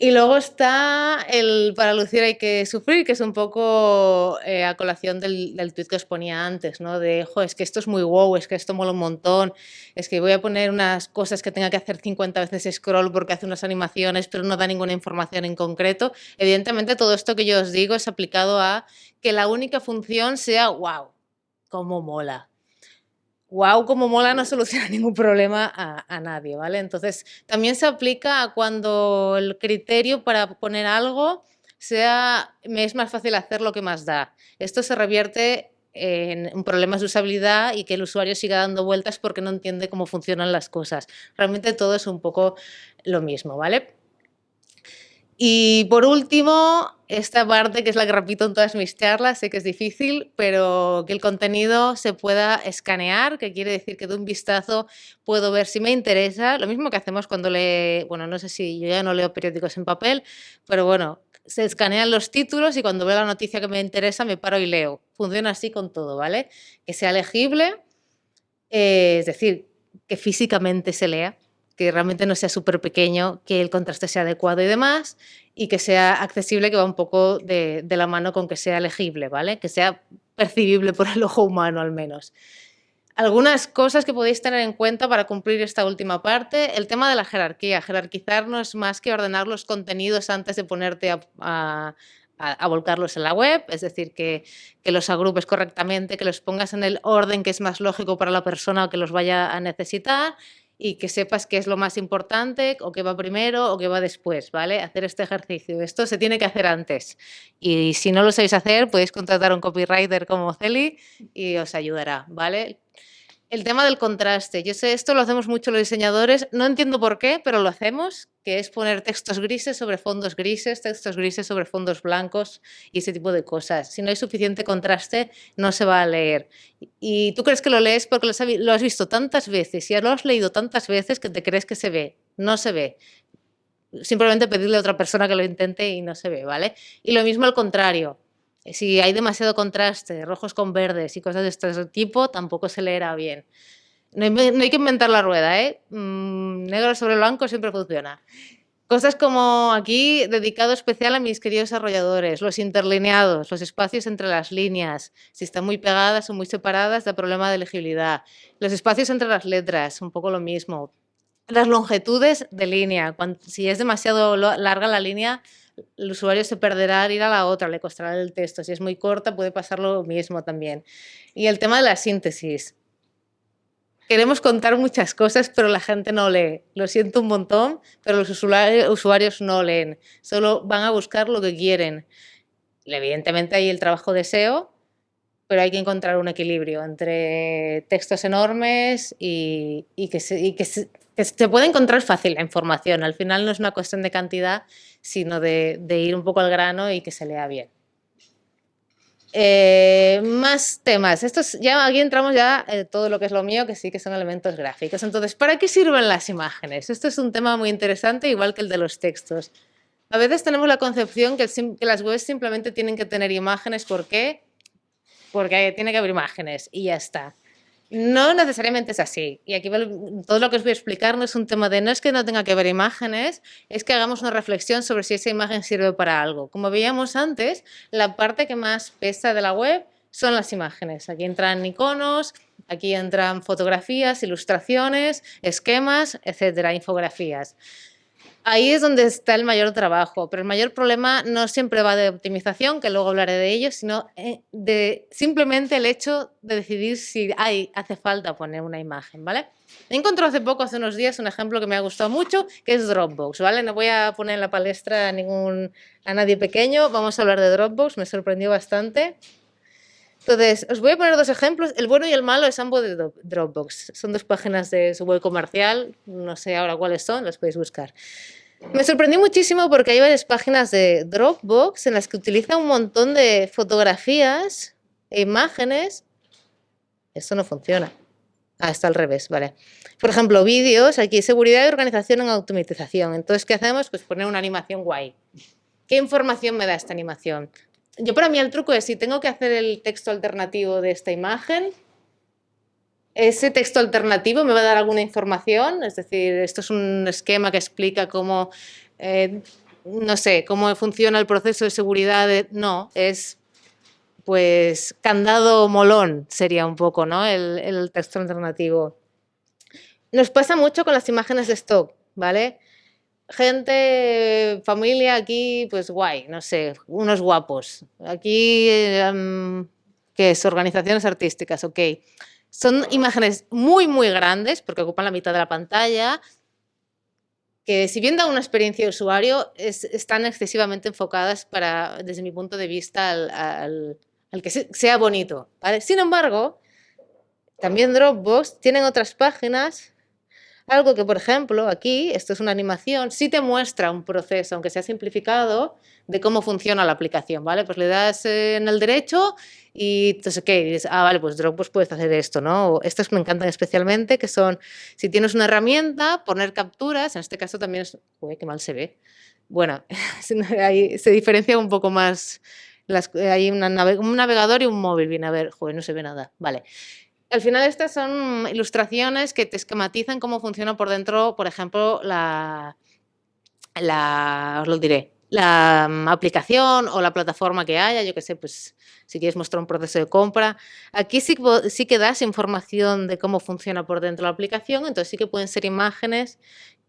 Y luego está el para lucir hay que sufrir, que es un poco a colación del tuit que os ponía antes, ¿no? De, es que esto es muy wow, es que esto mola un montón, es que voy a poner unas cosas que tenga que hacer 50 veces scroll porque hace unas animaciones, pero no da ninguna información en concreto. Evidentemente, todo esto que yo os digo es aplicado a que la única función sea wow, cómo mola. Wow, como mola no soluciona ningún problema a nadie, ¿vale? Entonces, también se aplica a cuando el criterio para poner algo me es más fácil hacer lo que más da. Esto se revierte en problemas de usabilidad y que el usuario siga dando vueltas porque no entiende cómo funcionan las cosas. Realmente todo es un poco lo mismo, ¿vale? Y por último, esta parte que es la que repito en todas mis charlas, sé que es difícil, pero que el contenido se pueda escanear, que quiere decir que de un vistazo puedo ver si me interesa. Lo mismo que hacemos cuando bueno, no sé si yo ya no leo periódicos en papel, pero bueno, se escanean los títulos y cuando veo la noticia que me interesa me paro y leo. Funciona así con todo, ¿vale? Que sea legible, es decir, que físicamente se lea, que realmente no sea súper pequeño, que el contraste sea adecuado y demás, y que sea accesible, que va un poco de la mano con que sea legible, ¿vale? Que sea percibible por el ojo humano al menos. Algunas cosas que podéis tener en cuenta para cumplir esta última parte, el tema de la jerarquía. Jerarquizar no es más que ordenar los contenidos antes de ponerte a volcarlos en la web, es decir, que los agrupes correctamente, que los pongas en el orden que es más lógico para la persona que los vaya a necesitar y que sepas qué es lo más importante o qué va primero o qué va después, ¿vale? Hacer este ejercicio. Esto se tiene que hacer antes y si no lo sabéis hacer podéis contratar a un copywriter como Celi y os ayudará, ¿vale? El tema del contraste. Yo sé, esto lo hacemos mucho los diseñadores. No entiendo por qué, pero lo hacemos, que es poner textos grises sobre fondos grises, textos grises sobre fondos blancos y ese tipo de cosas. Si no hay suficiente contraste, no se va a leer. Y tú crees que lo lees porque lo has visto tantas veces y ya lo has leído tantas veces que te crees que se ve. No se ve. Simplemente pedirle a otra persona que lo intente y no se ve, ¿vale? Y lo mismo al contrario. Si hay demasiado contraste, rojos con verdes y cosas de este tipo, tampoco se leerá bien. No hay que inventar la rueda, ¿eh? Negro sobre blanco siempre funciona. Cosas como aquí, dedicado especial a mis queridos desarrolladores, los interlineados, los espacios entre las líneas, si están muy pegadas o muy separadas, da problema de legibilidad. Los espacios entre las letras, un poco lo mismo. Las longitudes de línea, si es demasiado larga la línea, el usuario se perderá al ir a la otra, le costará el texto. Si es muy corta, puede pasar lo mismo también. Y el tema de la síntesis. Queremos contar muchas cosas, pero la gente no lee. Lo siento un montón, pero los usuarios no leen. Solo van a buscar lo que quieren. Y evidentemente hay el trabajo de SEO, pero hay que encontrar un equilibrio entre textos enormes y que se puede encontrar fácil la información. Al final no es una cuestión de cantidad, sino de ir un poco al grano y que se lea bien. Más temas. Aquí entramos ya todo lo que es lo mío, que sí que son elementos gráficos. Entonces, ¿para qué sirven las imágenes? Esto es un tema muy interesante, igual que el de los textos. A veces tenemos la concepción que las webs simplemente tienen que tener imágenes. ¿Por qué? Porque tiene que haber imágenes y ya está. No necesariamente es así. Y aquí todo lo que os voy a explicar no es un tema de no es que no tenga que haber imágenes, es que hagamos una reflexión sobre si esa imagen sirve para algo. Como veíamos antes, la parte que más pesa de la web son las imágenes. Aquí entran iconos, aquí entran fotografías, ilustraciones, esquemas, etcétera, infografías. Ahí es donde está el mayor trabajo, pero el mayor problema no siempre va de optimización, que luego hablaré de ello, sino de simplemente el hecho de decidir si hace falta poner una imagen, ¿vale? He encontrado hace unos días, un ejemplo que me ha gustado mucho, que es Dropbox, ¿vale? No voy a poner en la palestra a nadie pequeño, vamos a hablar de Dropbox, me sorprendió bastante. Entonces, os voy a poner dos ejemplos. El bueno y el malo es ambos de Dropbox. Son dos páginas de su web comercial, no sé ahora cuáles son, las podéis buscar. Me sorprendió muchísimo porque hay varias páginas de Dropbox en las que utiliza un montón de fotografías e imágenes. Esto no funciona. Está al revés, vale. Por ejemplo, vídeos, aquí seguridad y organización en automatización. Entonces, ¿qué hacemos? Pues poner una animación guay. ¿Qué información me da esta animación? Para mí el truco es, si tengo que hacer el texto alternativo de esta imagen, ese texto alternativo me va a dar alguna información, es decir, esto es un esquema que explica cómo, no sé, cómo funciona el proceso de seguridad. No, es pues candado molón sería un poco, ¿no? El texto alternativo. Nos pasa mucho con las imágenes de stock, ¿vale? Gente, familia aquí, pues guay, no sé, unos guapos. Aquí, ¿qué es? Organizaciones artísticas, ok. Son imágenes muy, muy grandes, porque ocupan la mitad de la pantalla, que si bien dan una experiencia de usuario, están excesivamente enfocadas desde mi punto de vista, al que sea bonito, ¿vale? Sin embargo, también Dropbox tienen otras páginas. Algo que, por ejemplo, aquí, esto es una animación, sí te muestra un proceso, aunque sea simplificado, de cómo funciona la aplicación, ¿vale? Pues le das en el derecho y entonces, ¿qué? Y dices, vale, pues Dropbox puedes hacer esto, ¿no? Estos me encantan especialmente, que son, si tienes una herramienta, poner capturas, en este caso también es, uy, qué mal se ve. Bueno, ahí se diferencia un poco más, hay un navegador y un móvil, viene a ver, joder, no se ve nada, vale. Al final estas son ilustraciones que te esquematizan cómo funciona por dentro, por ejemplo, os lo diré, la aplicación o la plataforma que haya, yo qué sé, pues si quieres mostrar un proceso de compra. Aquí sí que das información de cómo funciona por dentro la aplicación, entonces sí que pueden ser imágenes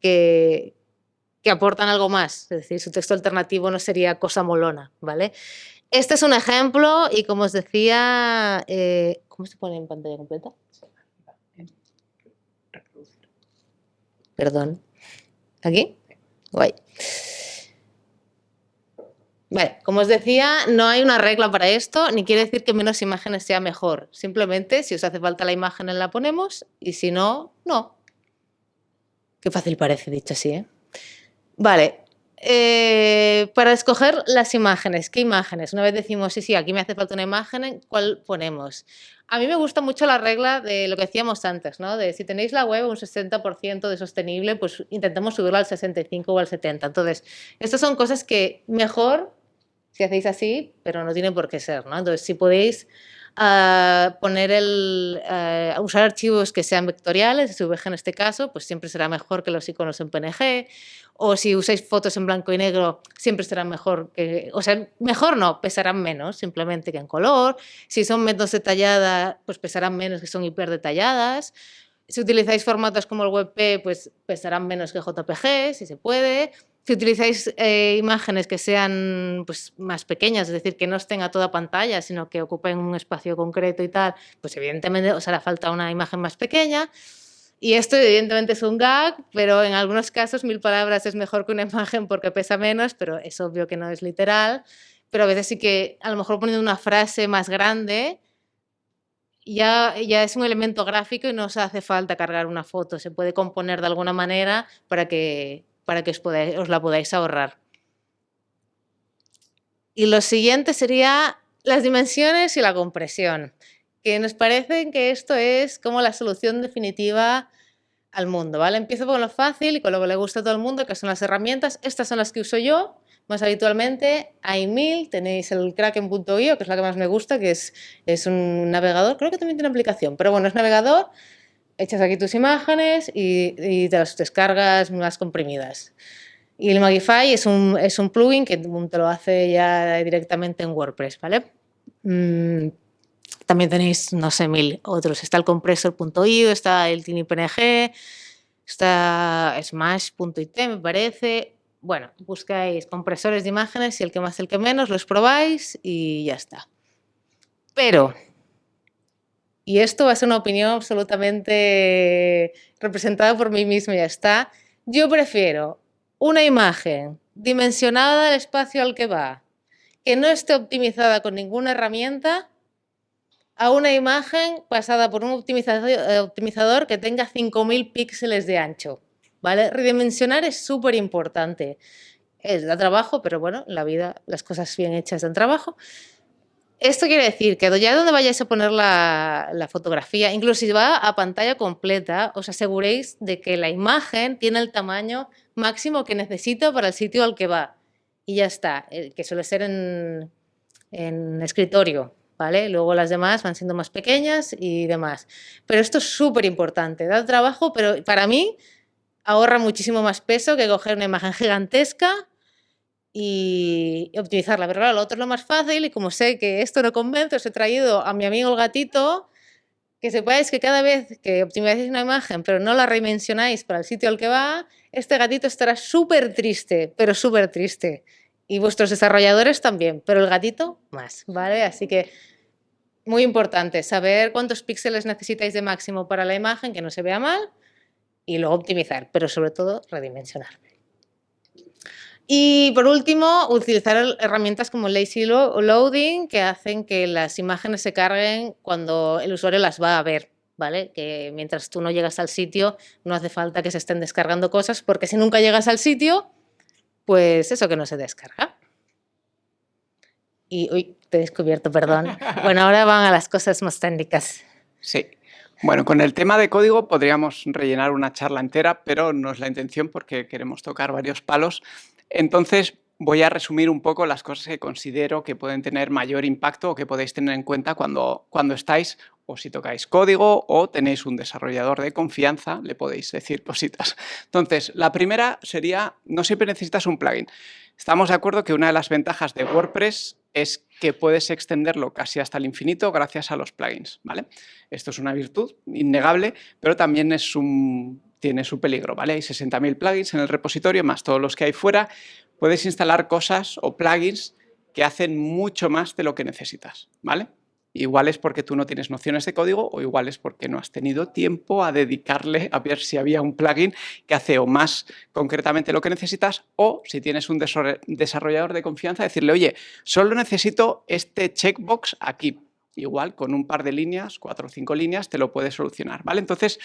que aportan algo más, es decir, su texto alternativo no sería cosa molona, ¿vale? Este es un ejemplo y como os decía, ¿cómo se pone en pantalla completa? Perdón. ¿Aquí? Guay. Vale, como os decía, no hay una regla para esto, ni quiere decir que menos imágenes sea mejor. Simplemente, si os hace falta la imagen, la ponemos, y si no, no. Qué fácil parece, dicho así, ¿eh? Vale, para escoger las imágenes, ¿qué imágenes? Una vez decimos, sí, aquí me hace falta una imagen, ¿cuál ponemos? A mí me gusta mucho la regla de lo que decíamos antes, ¿no? De si tenéis la web un 60% de sostenible, pues intentemos subirla al 65 o al 70. Entonces, estas son cosas que mejor si hacéis así, pero no tiene por qué ser, ¿no? Entonces, si podéis usar archivos que sean vectoriales, SVG en este caso, pues siempre será mejor que los iconos en PNG, o si usáis fotos en blanco y negro, siempre será mejor que, o sea, mejor no, pesarán menos simplemente que en color. Si son menos detalladas, pues pesarán menos que son hiperdetalladas. Si utilizáis formatos como el WebP, pues pesarán menos que JPG, si se puede. Si utilizáis imágenes que sean pues, más pequeñas, es decir, que no estén a toda pantalla, sino que ocupen un espacio concreto y tal, pues evidentemente os hará falta una imagen más pequeña. Y esto evidentemente es un gag, pero en algunos casos 1000 palabras es mejor que una imagen porque pesa menos, pero es obvio que no es literal. Pero a veces sí que a lo mejor poniendo una frase más grande ya es un elemento gráfico y no os hace falta cargar una foto. Se puede componer de alguna manera para que os la podáis ahorrar. Y lo siguiente sería las dimensiones y la compresión, que nos parece que esto es como la solución definitiva al mundo, ¿vale? Empiezo con lo fácil y con lo que le gusta a todo el mundo, que son las herramientas. Estas son las que uso yo más habitualmente. Hay 1000, tenéis el kraken.io, que es la que más me gusta, que es un navegador, creo que también tiene aplicación, pero bueno, es navegador, echas aquí tus imágenes y te las descargas más comprimidas. Y el Magify es un plugin que te lo hace ya directamente en WordPress, ¿vale? También tenéis, no sé, 1000 otros. Está el compressor.io, está el TinyPNG, está Smash.it, me parece. Bueno, buscáis compresores de imágenes y el que más, el que menos, los probáis y ya está. Pero, y esto va a ser una opinión absolutamente representada por mí misma y ya está, yo prefiero una imagen dimensionada al espacio al que va, que no esté optimizada con ninguna herramienta, a una imagen pasada por un optimizador que tenga 5000 píxeles de ancho, ¿vale? Redimensionar es súper importante. Da trabajo, pero bueno, en la vida las cosas bien hechas dan trabajo. Esto quiere decir que ya donde vayáis a poner la fotografía, incluso si va a pantalla completa, os aseguréis de que la imagen tiene el tamaño máximo que necesita para el sitio al que va. Y ya está, que suele ser en escritorio, ¿vale? Luego las demás van siendo más pequeñas y demás. Pero esto es súper importante, da trabajo, pero para mí ahorra muchísimo más peso que coger una imagen gigantesca y optimizarla. Pero claro, lo otro es lo más fácil y como sé que esto no convence, os he traído a mi amigo el gatito, que sepáis que cada vez que optimizáis una imagen pero no la redimensionáis para el sitio al que va, este gatito estará súper triste, pero súper triste. Y vuestros desarrolladores también, pero el gatito más, ¿vale? Así que muy importante saber cuántos píxeles necesitáis de máximo para la imagen, que no se vea mal, y luego optimizar, pero sobre todo redimensionar. Y por último, utilizar herramientas como Lazy Loading, que hacen que las imágenes se carguen cuando el usuario las va a ver, ¿vale? Que mientras tú no llegas al sitio, no hace falta que se estén descargando cosas, porque si nunca llegas al sitio, pues eso que no se descarga. Y, uy, te he descubierto, perdón. Bueno, ahora van a las cosas más técnicas. Sí. Bueno, con el tema de código podríamos rellenar una charla entera, pero no es la intención porque queremos tocar varios palos. Entonces, voy a resumir un poco las cosas que considero que pueden tener mayor impacto o que podéis tener en cuenta cuando estáis o si tocáis código o tenéis un desarrollador de confianza, le podéis decir cositas. Entonces, la primera sería, no siempre necesitas un plugin. Estamos de acuerdo que una de las ventajas de WordPress es que puedes extenderlo casi hasta el infinito gracias a los plugins, ¿vale? Esto es una virtud innegable, pero también tiene su peligro, ¿vale? Hay 60.000 plugins en el repositorio, más todos los que hay fuera. Puedes instalar cosas o plugins que hacen mucho más de lo que necesitas, ¿vale? Igual es porque tú no tienes nociones de código o igual es porque no has tenido tiempo a dedicarle a ver si había un plugin que hace o más concretamente lo que necesitas, o si tienes un desarrollador de confianza, decirle, oye, solo necesito este checkbox aquí. Igual con un par de líneas, 4 o 5 líneas, te lo puede solucionar, ¿vale? Entonces,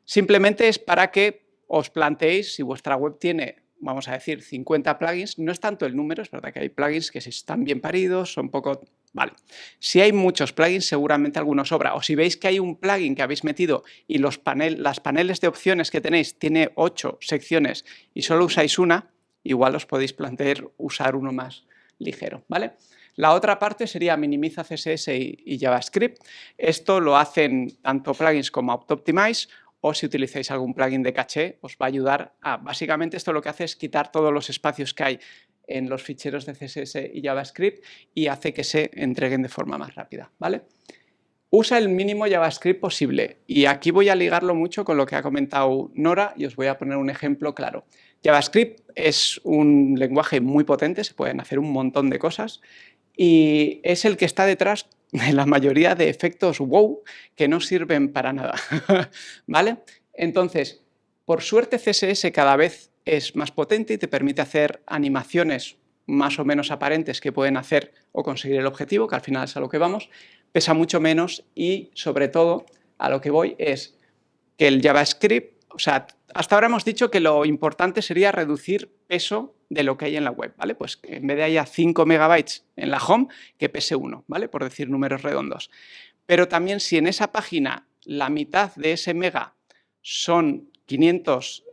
simplemente es para que os planteéis si vuestra web tiene, vamos a decir, 50 plugins. No es tanto el número, es verdad que hay plugins que si están bien paridos, son poco... Vale. Si hay muchos plugins, seguramente alguno sobra. O si veis que hay un plugin que habéis metido y las paneles de opciones que tenéis tiene 8 secciones y solo usáis una, igual os podéis plantear usar uno más ligero, ¿vale? La otra parte sería minimiza CSS y JavaScript. Esto lo hacen tanto plugins como Auto-Optimize, o si utilizáis algún plugin de caché, os va a ayudar a... Básicamente esto lo que hace es quitar todos los espacios que hay en los ficheros de CSS y JavaScript y hace que se entreguen de forma más rápida, ¿vale? Usa el mínimo JavaScript posible y aquí voy a ligarlo mucho con lo que ha comentado Nora y os voy a poner un ejemplo claro. JavaScript es un lenguaje muy potente, se pueden hacer un montón de cosas y es el que está detrás de la mayoría de efectos wow que no sirven para nada, ¿vale? Entonces, por suerte CSS cada vez es más potente y te permite hacer animaciones más o menos aparentes que pueden hacer o conseguir el objetivo, que al final es a lo que vamos, pesa mucho menos y, sobre todo, a lo que voy es que el JavaScript, o sea, hasta ahora hemos dicho que lo importante sería reducir peso de lo que hay en la web, ¿vale? Pues que en vez de haya 5 megabytes en la home, que pese 1, ¿vale? Por decir números redondos. Pero también si en esa página la mitad de ese mega son 500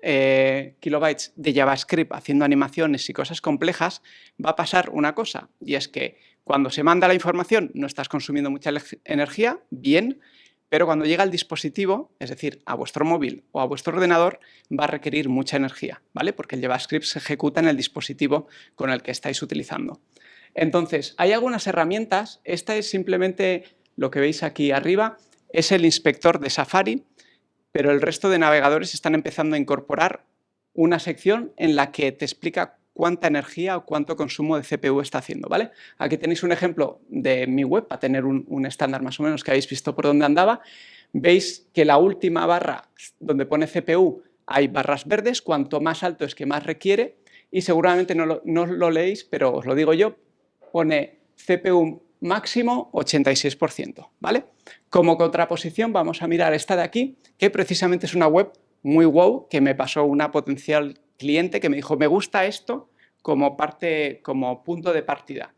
kilobytes de JavaScript haciendo animaciones y cosas complejas, va a pasar una cosa, y es que cuando se manda la información no estás consumiendo mucha energía, bien, pero cuando llega al dispositivo, es decir, a vuestro móvil o a vuestro ordenador, va a requerir mucha energía, ¿vale? Porque el JavaScript se ejecuta en el dispositivo con el que estáis utilizando. Entonces, hay algunas herramientas, esta es simplemente lo que veis aquí arriba, es el inspector de Safari, pero el resto de navegadores están empezando a incorporar una sección en la que te explica cuánta energía o cuánto consumo de CPU está haciendo, ¿vale? Aquí tenéis un ejemplo de mi web para tener un estándar más o menos que habéis visto por dónde andaba. Veis que la última barra donde pone CPU hay barras verdes, cuanto más alto es que más requiere y seguramente no lo leéis, pero os lo digo yo, pone CPU máximo 86%, ¿vale? Como contraposición vamos a mirar esta de aquí, que precisamente es una web muy wow, que me pasó una potencial cliente que me dijo, me gusta esto como punto de partida.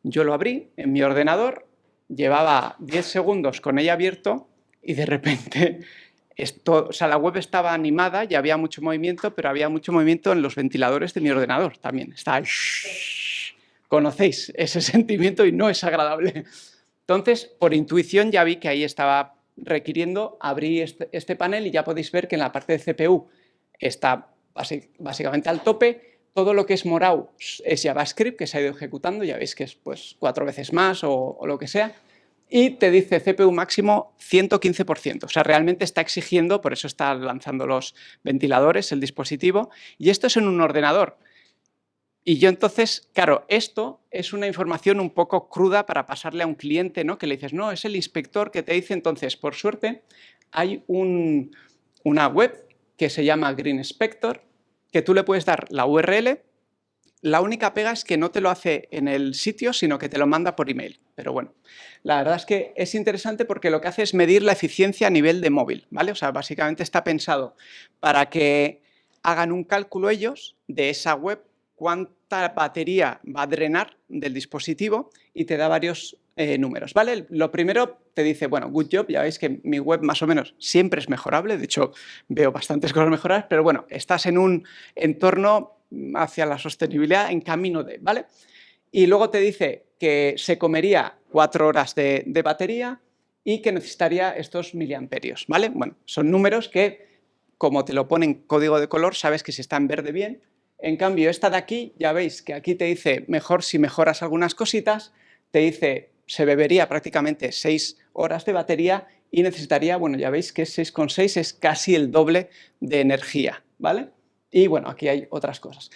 Yo lo abrí en mi ordenador, llevaba 10 segundos con ella abierto y de repente o sea, la web estaba animada y había mucho movimiento, pero había mucho movimiento en los ventiladores de mi ordenador también. Estaba... Conocéis ese sentimiento y no es agradable. Entonces, por intuición ya vi que ahí estaba requiriendo, abrí este panel y ya podéis ver que en la parte de CPU está básicamente al tope. Todo lo que es morado es JavaScript que se ha ido ejecutando, ya veis que es pues 4 veces más o lo que sea. Y te dice CPU máximo 115%, o sea, realmente está exigiendo, por eso está lanzando los ventiladores, el dispositivo, y esto es en un ordenador. Y yo entonces, claro, esto es una información un poco cruda para pasarle a un cliente, ¿no? Que le dices, no, es el inspector que te dice. Entonces, por suerte, hay una web que se llama Green Inspector, que tú le puedes dar la URL. La única pega es que no te lo hace en el sitio, sino que te lo manda por email. Pero bueno, la verdad es que es interesante porque lo que hace es medir la eficiencia a nivel de móvil, ¿vale? O sea, básicamente está pensado para que hagan un cálculo ellos de esa web, cuánta batería va a drenar del dispositivo y te da varios números, ¿vale? Lo primero te dice, bueno, good job, ya veis que mi web más o menos siempre es mejorable, de hecho veo bastantes cosas mejoradas, pero bueno, estás en un entorno hacia la sostenibilidad en camino de, ¿vale? Y luego te dice que se comería 4 horas de batería y que necesitaría estos miliamperios, ¿vale? Bueno, son números que, como te lo ponen código de color, sabes que si está en verde bien. En cambio, esta de aquí, ya veis que aquí te dice mejor si mejoras algunas cositas, te dice se bebería prácticamente 6 horas de batería y necesitaría, bueno, ya veis que 6,6 es casi el doble de energía, ¿vale? Y bueno, aquí hay otras cosas.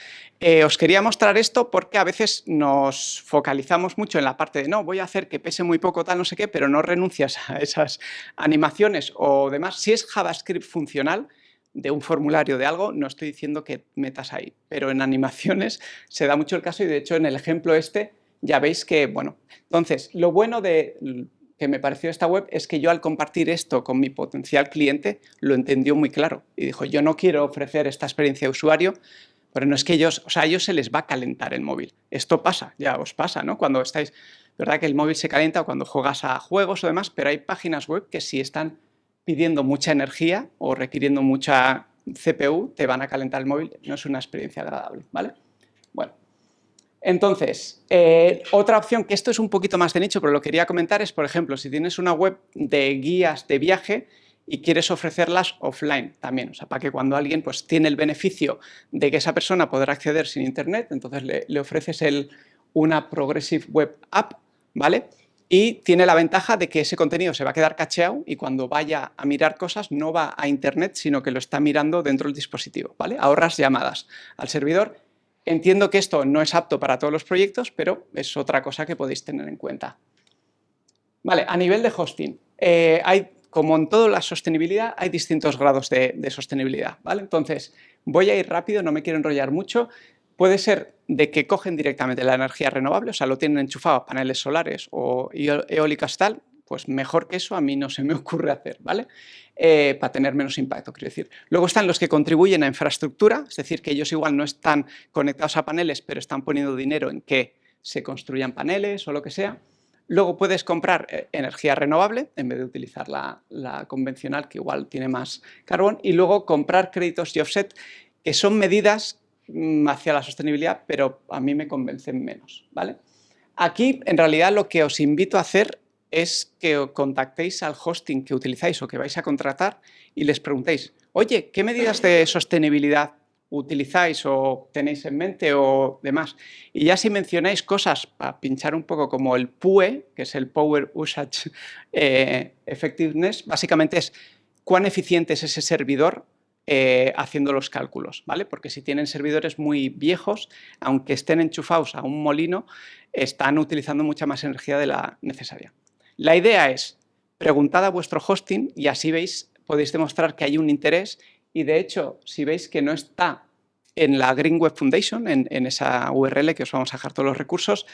Os quería mostrar esto porque a veces nos focalizamos mucho en la parte de no, voy a hacer que pese muy poco tal, no sé qué, pero no renuncias a esas animaciones o demás. Si es JavaScript funcional de un formulario de algo, no estoy diciendo que metas ahí, pero en animaciones se da mucho el caso y de hecho en el ejemplo este ya veis que, bueno, entonces lo bueno de que me pareció esta web es que yo al compartir esto con mi potencial cliente lo entendió muy claro y dijo, yo no quiero ofrecer esta experiencia de usuario, pero no es que ellos, o sea, a ellos se les va a calentar el móvil. Esto pasa, ya os pasa, ¿no? Cuando estáis, verdad que el móvil se calienta o cuando juegas a juegos o demás, pero hay páginas web que si están pidiendo mucha energía o requiriendo mucha CPU, te van a calentar el móvil, no es una experiencia agradable, ¿vale? Bueno. Entonces, otra opción, que esto es un poquito más de nicho, pero lo quería comentar, es, por ejemplo, si tienes una web de guías de viaje y quieres ofrecerlas offline también, o sea, para que cuando alguien pues, tiene el beneficio de que esa persona podrá acceder sin internet, entonces le ofreces una Progressive Web App, ¿vale? Y tiene la ventaja de que ese contenido se va a quedar cacheado y cuando vaya a mirar cosas no va a internet, sino que lo está mirando dentro del dispositivo, ¿vale? Ahorras llamadas al servidor. Entiendo que esto no es apto para todos los proyectos, pero es otra cosa que podéis tener en cuenta. Vale, a nivel de hosting, como en toda la sostenibilidad, hay distintos grados de sostenibilidad, ¿vale? Entonces, voy a ir rápido, no me quiero enrollar mucho. Puede ser de que cogen directamente la energía renovable, o sea, lo tienen enchufado a paneles solares o eólicas tal, pues mejor que eso a mí no se me ocurre hacer, ¿vale? Para tener menos impacto, quiero decir. Luego están los que contribuyen a infraestructura, es decir, que ellos igual no están conectados a paneles, pero están poniendo dinero en que se construyan paneles o lo que sea. Luego puedes comprar energía renovable en vez de utilizar la convencional, que igual tiene más carbón, y luego comprar créditos y offset, que son medidas hacia la sostenibilidad, pero a mí me convencen menos, ¿vale? Aquí, en realidad, lo que os invito a hacer es que os contactéis al hosting que utilizáis o que vais a contratar y les preguntéis, oye, ¿qué medidas de sostenibilidad utilizáis o tenéis en mente o demás? Y ya si mencionáis cosas para pinchar un poco como el PUE, que es el Power Usage Effectiveness, básicamente es cuán eficiente es ese servidor haciendo los cálculos, ¿vale? Porque si tienen servidores muy viejos, aunque estén enchufados a un molino, están utilizando mucha más energía de la necesaria. La idea es, preguntad a vuestro hosting y así veis, podéis demostrar que hay un interés y de hecho, si veis que no está en la Green Web Foundation, en esa URL que os vamos a dejar todos los recursos,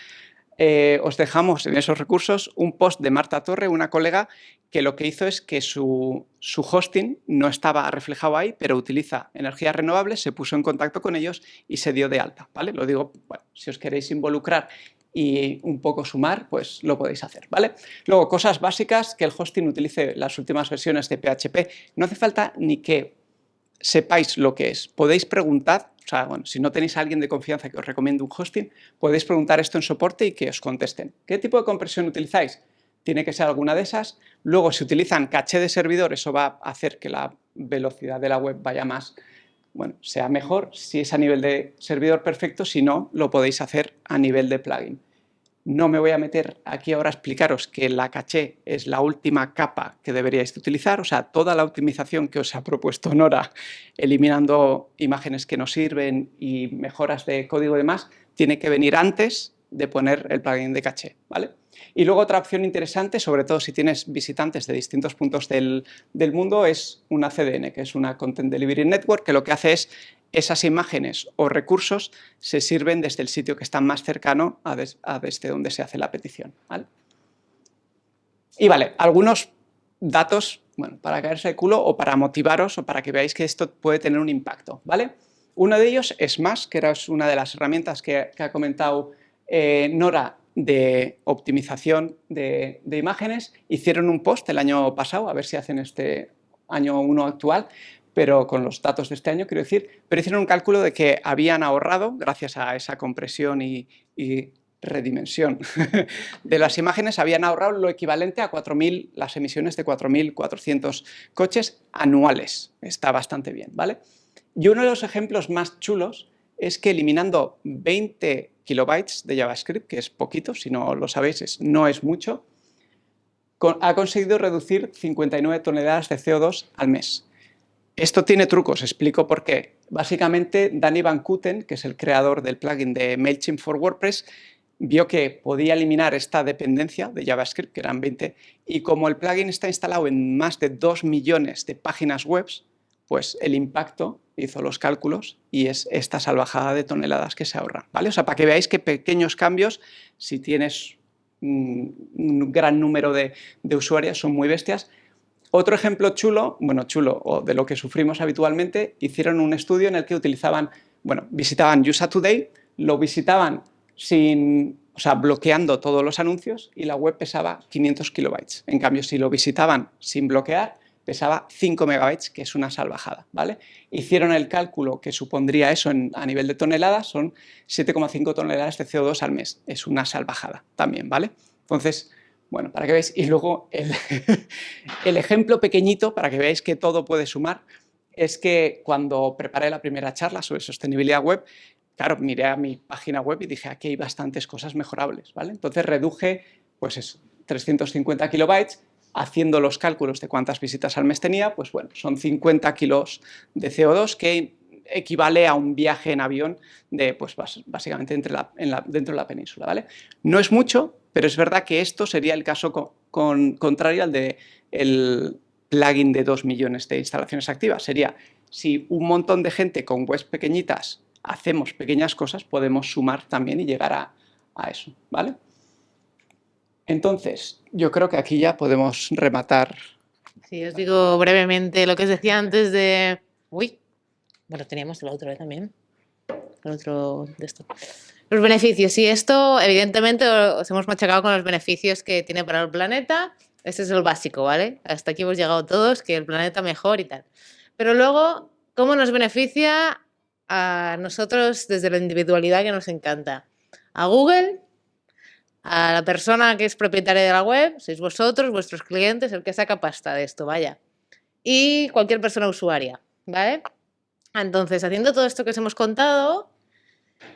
os dejamos en esos recursos un post de Marta Torre, una colega, que lo que hizo es que su hosting no estaba reflejado ahí, pero utiliza energías renovables, se puso en contacto con ellos y se dio de alta, ¿vale? Lo digo, bueno, si os queréis involucrar y un poco sumar, pues lo podéis hacer, ¿vale? Luego, cosas básicas, que el hosting utilice las últimas versiones de PHP. No hace falta ni que sepáis lo que es. Podéis preguntar, o sea, bueno, si no tenéis a alguien de confianza que os recomiende un hosting, podéis preguntar esto en soporte y que os contesten. ¿Qué tipo de compresión utilizáis? Tiene que ser alguna de esas. Luego, si utilizan caché de servidor, eso va a hacer que la velocidad de la web vaya más, bueno, sea mejor. Si es a nivel de servidor, perfecto. Si no, lo podéis hacer a nivel de plugin. No me voy a meter aquí ahora a explicaros que la caché es la última capa que deberíais utilizar, o sea, toda la optimización que os ha propuesto Nora, eliminando imágenes que no sirven y mejoras de código y demás, tiene que venir antes de poner el plugin de caché, ¿vale? Y luego otra opción interesante, sobre todo si tienes visitantes de distintos puntos del mundo, es una CDN, que es una Content Delivery Network, que lo que hace es esas imágenes o recursos se sirven desde el sitio que está más cercano a desde donde se hace la petición, ¿vale? Y vale, algunos datos, bueno, para caerse el culo o para motivaros o para que veáis que esto puede tener un impacto, ¿vale? Uno de ellos es Smash, que era una de las herramientas que ha comentado Nora de optimización de imágenes. Hicieron un post el año pasado, a ver si hacen este año 1 actual, pero con los datos de este año, quiero decir, pero hicieron un cálculo de que habían ahorrado, gracias a esa compresión y redimensión de las imágenes, habían ahorrado lo equivalente a 4.000, las emisiones de 4.400 coches anuales. Está bastante bien, ¿vale? Y uno de los ejemplos más chulos es que eliminando 20 kilobytes de JavaScript, que es poquito, si no lo sabéis, no es mucho, ha conseguido reducir 59 toneladas de CO2 al mes. Esto tiene trucos, explico por qué. Básicamente, Danny Van Kooten, que es el creador del plugin de MailChimp for WordPress, vio que podía eliminar esta dependencia de JavaScript, que eran 20, y como el plugin está instalado en más de 2 millones de páginas web, pues el impacto hizo los cálculos y es esta salvajada de toneladas que se ahorran, ¿vale? O sea, para que veáis que pequeños cambios, si tienes un gran número de usuarios, son muy bestias. Otro ejemplo chulo, o de lo que sufrimos habitualmente, hicieron un estudio en el que visitaban USA Today, lo visitaban bloqueando todos los anuncios y la web pesaba 500 kilobytes. En cambio, si lo visitaban sin bloquear, pesaba 5 megabytes, que es una salvajada, ¿vale? Hicieron el cálculo que supondría eso a nivel de toneladas, son 7,5 toneladas de CO2 al mes. Es una salvajada también, ¿vale? Entonces, bueno, para que veáis, y luego el ejemplo pequeñito, para que veáis que todo puede sumar, es que cuando preparé la primera charla sobre sostenibilidad web, claro, miré a mi página web y dije, aquí hay bastantes cosas mejorables, ¿vale? Entonces reduje, pues eso, 350 kilobytes, haciendo los cálculos de cuántas visitas al mes tenía, pues bueno, son 50 kilos de CO2 que equivale a un viaje en avión de, pues básicamente dentro de la península, ¿vale? No es mucho, pero es verdad que esto sería el caso contrario al del plugin de 2 millones de instalaciones activas. Sería, si un montón de gente con webs pequeñitas hacemos pequeñas cosas, podemos sumar también y llegar a eso, ¿vale? Entonces, yo creo que aquí ya podemos rematar. Sí, os digo brevemente lo que os decía antes de... Uy, bueno, teníamos el otro también. El otro de esto. Los beneficios. Sí, esto evidentemente os hemos machacado con los beneficios que tiene para el planeta. Este es el básico, ¿vale? Hasta aquí hemos llegado todos, que el planeta mejor y tal. Pero luego, ¿cómo nos beneficia a nosotros desde la individualidad que nos encanta? A Google, a la persona que es propietaria de la web, sois vosotros, vuestros clientes, el que saca pasta de esto, vaya. Y cualquier persona usuaria, ¿vale? Entonces, haciendo todo esto que os hemos contado,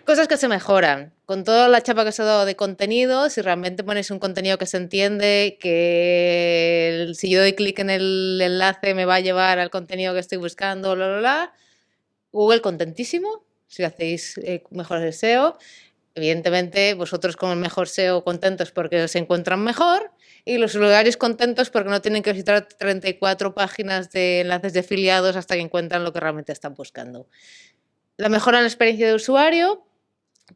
cosas que se mejoran. Con toda la chapa que os he dado de contenido, si realmente ponéis un contenido que se entiende, que si yo doy clic en el enlace me va a llevar al contenido que estoy buscando, bla, bla, bla. Google contentísimo, si hacéis mejor el SEO. Evidentemente, vosotros con el mejor SEO contentos porque os encuentran mejor y los usuarios contentos porque no tienen que visitar 34 páginas de enlaces de afiliados hasta que encuentran lo que realmente están buscando. La mejora en la experiencia de usuario,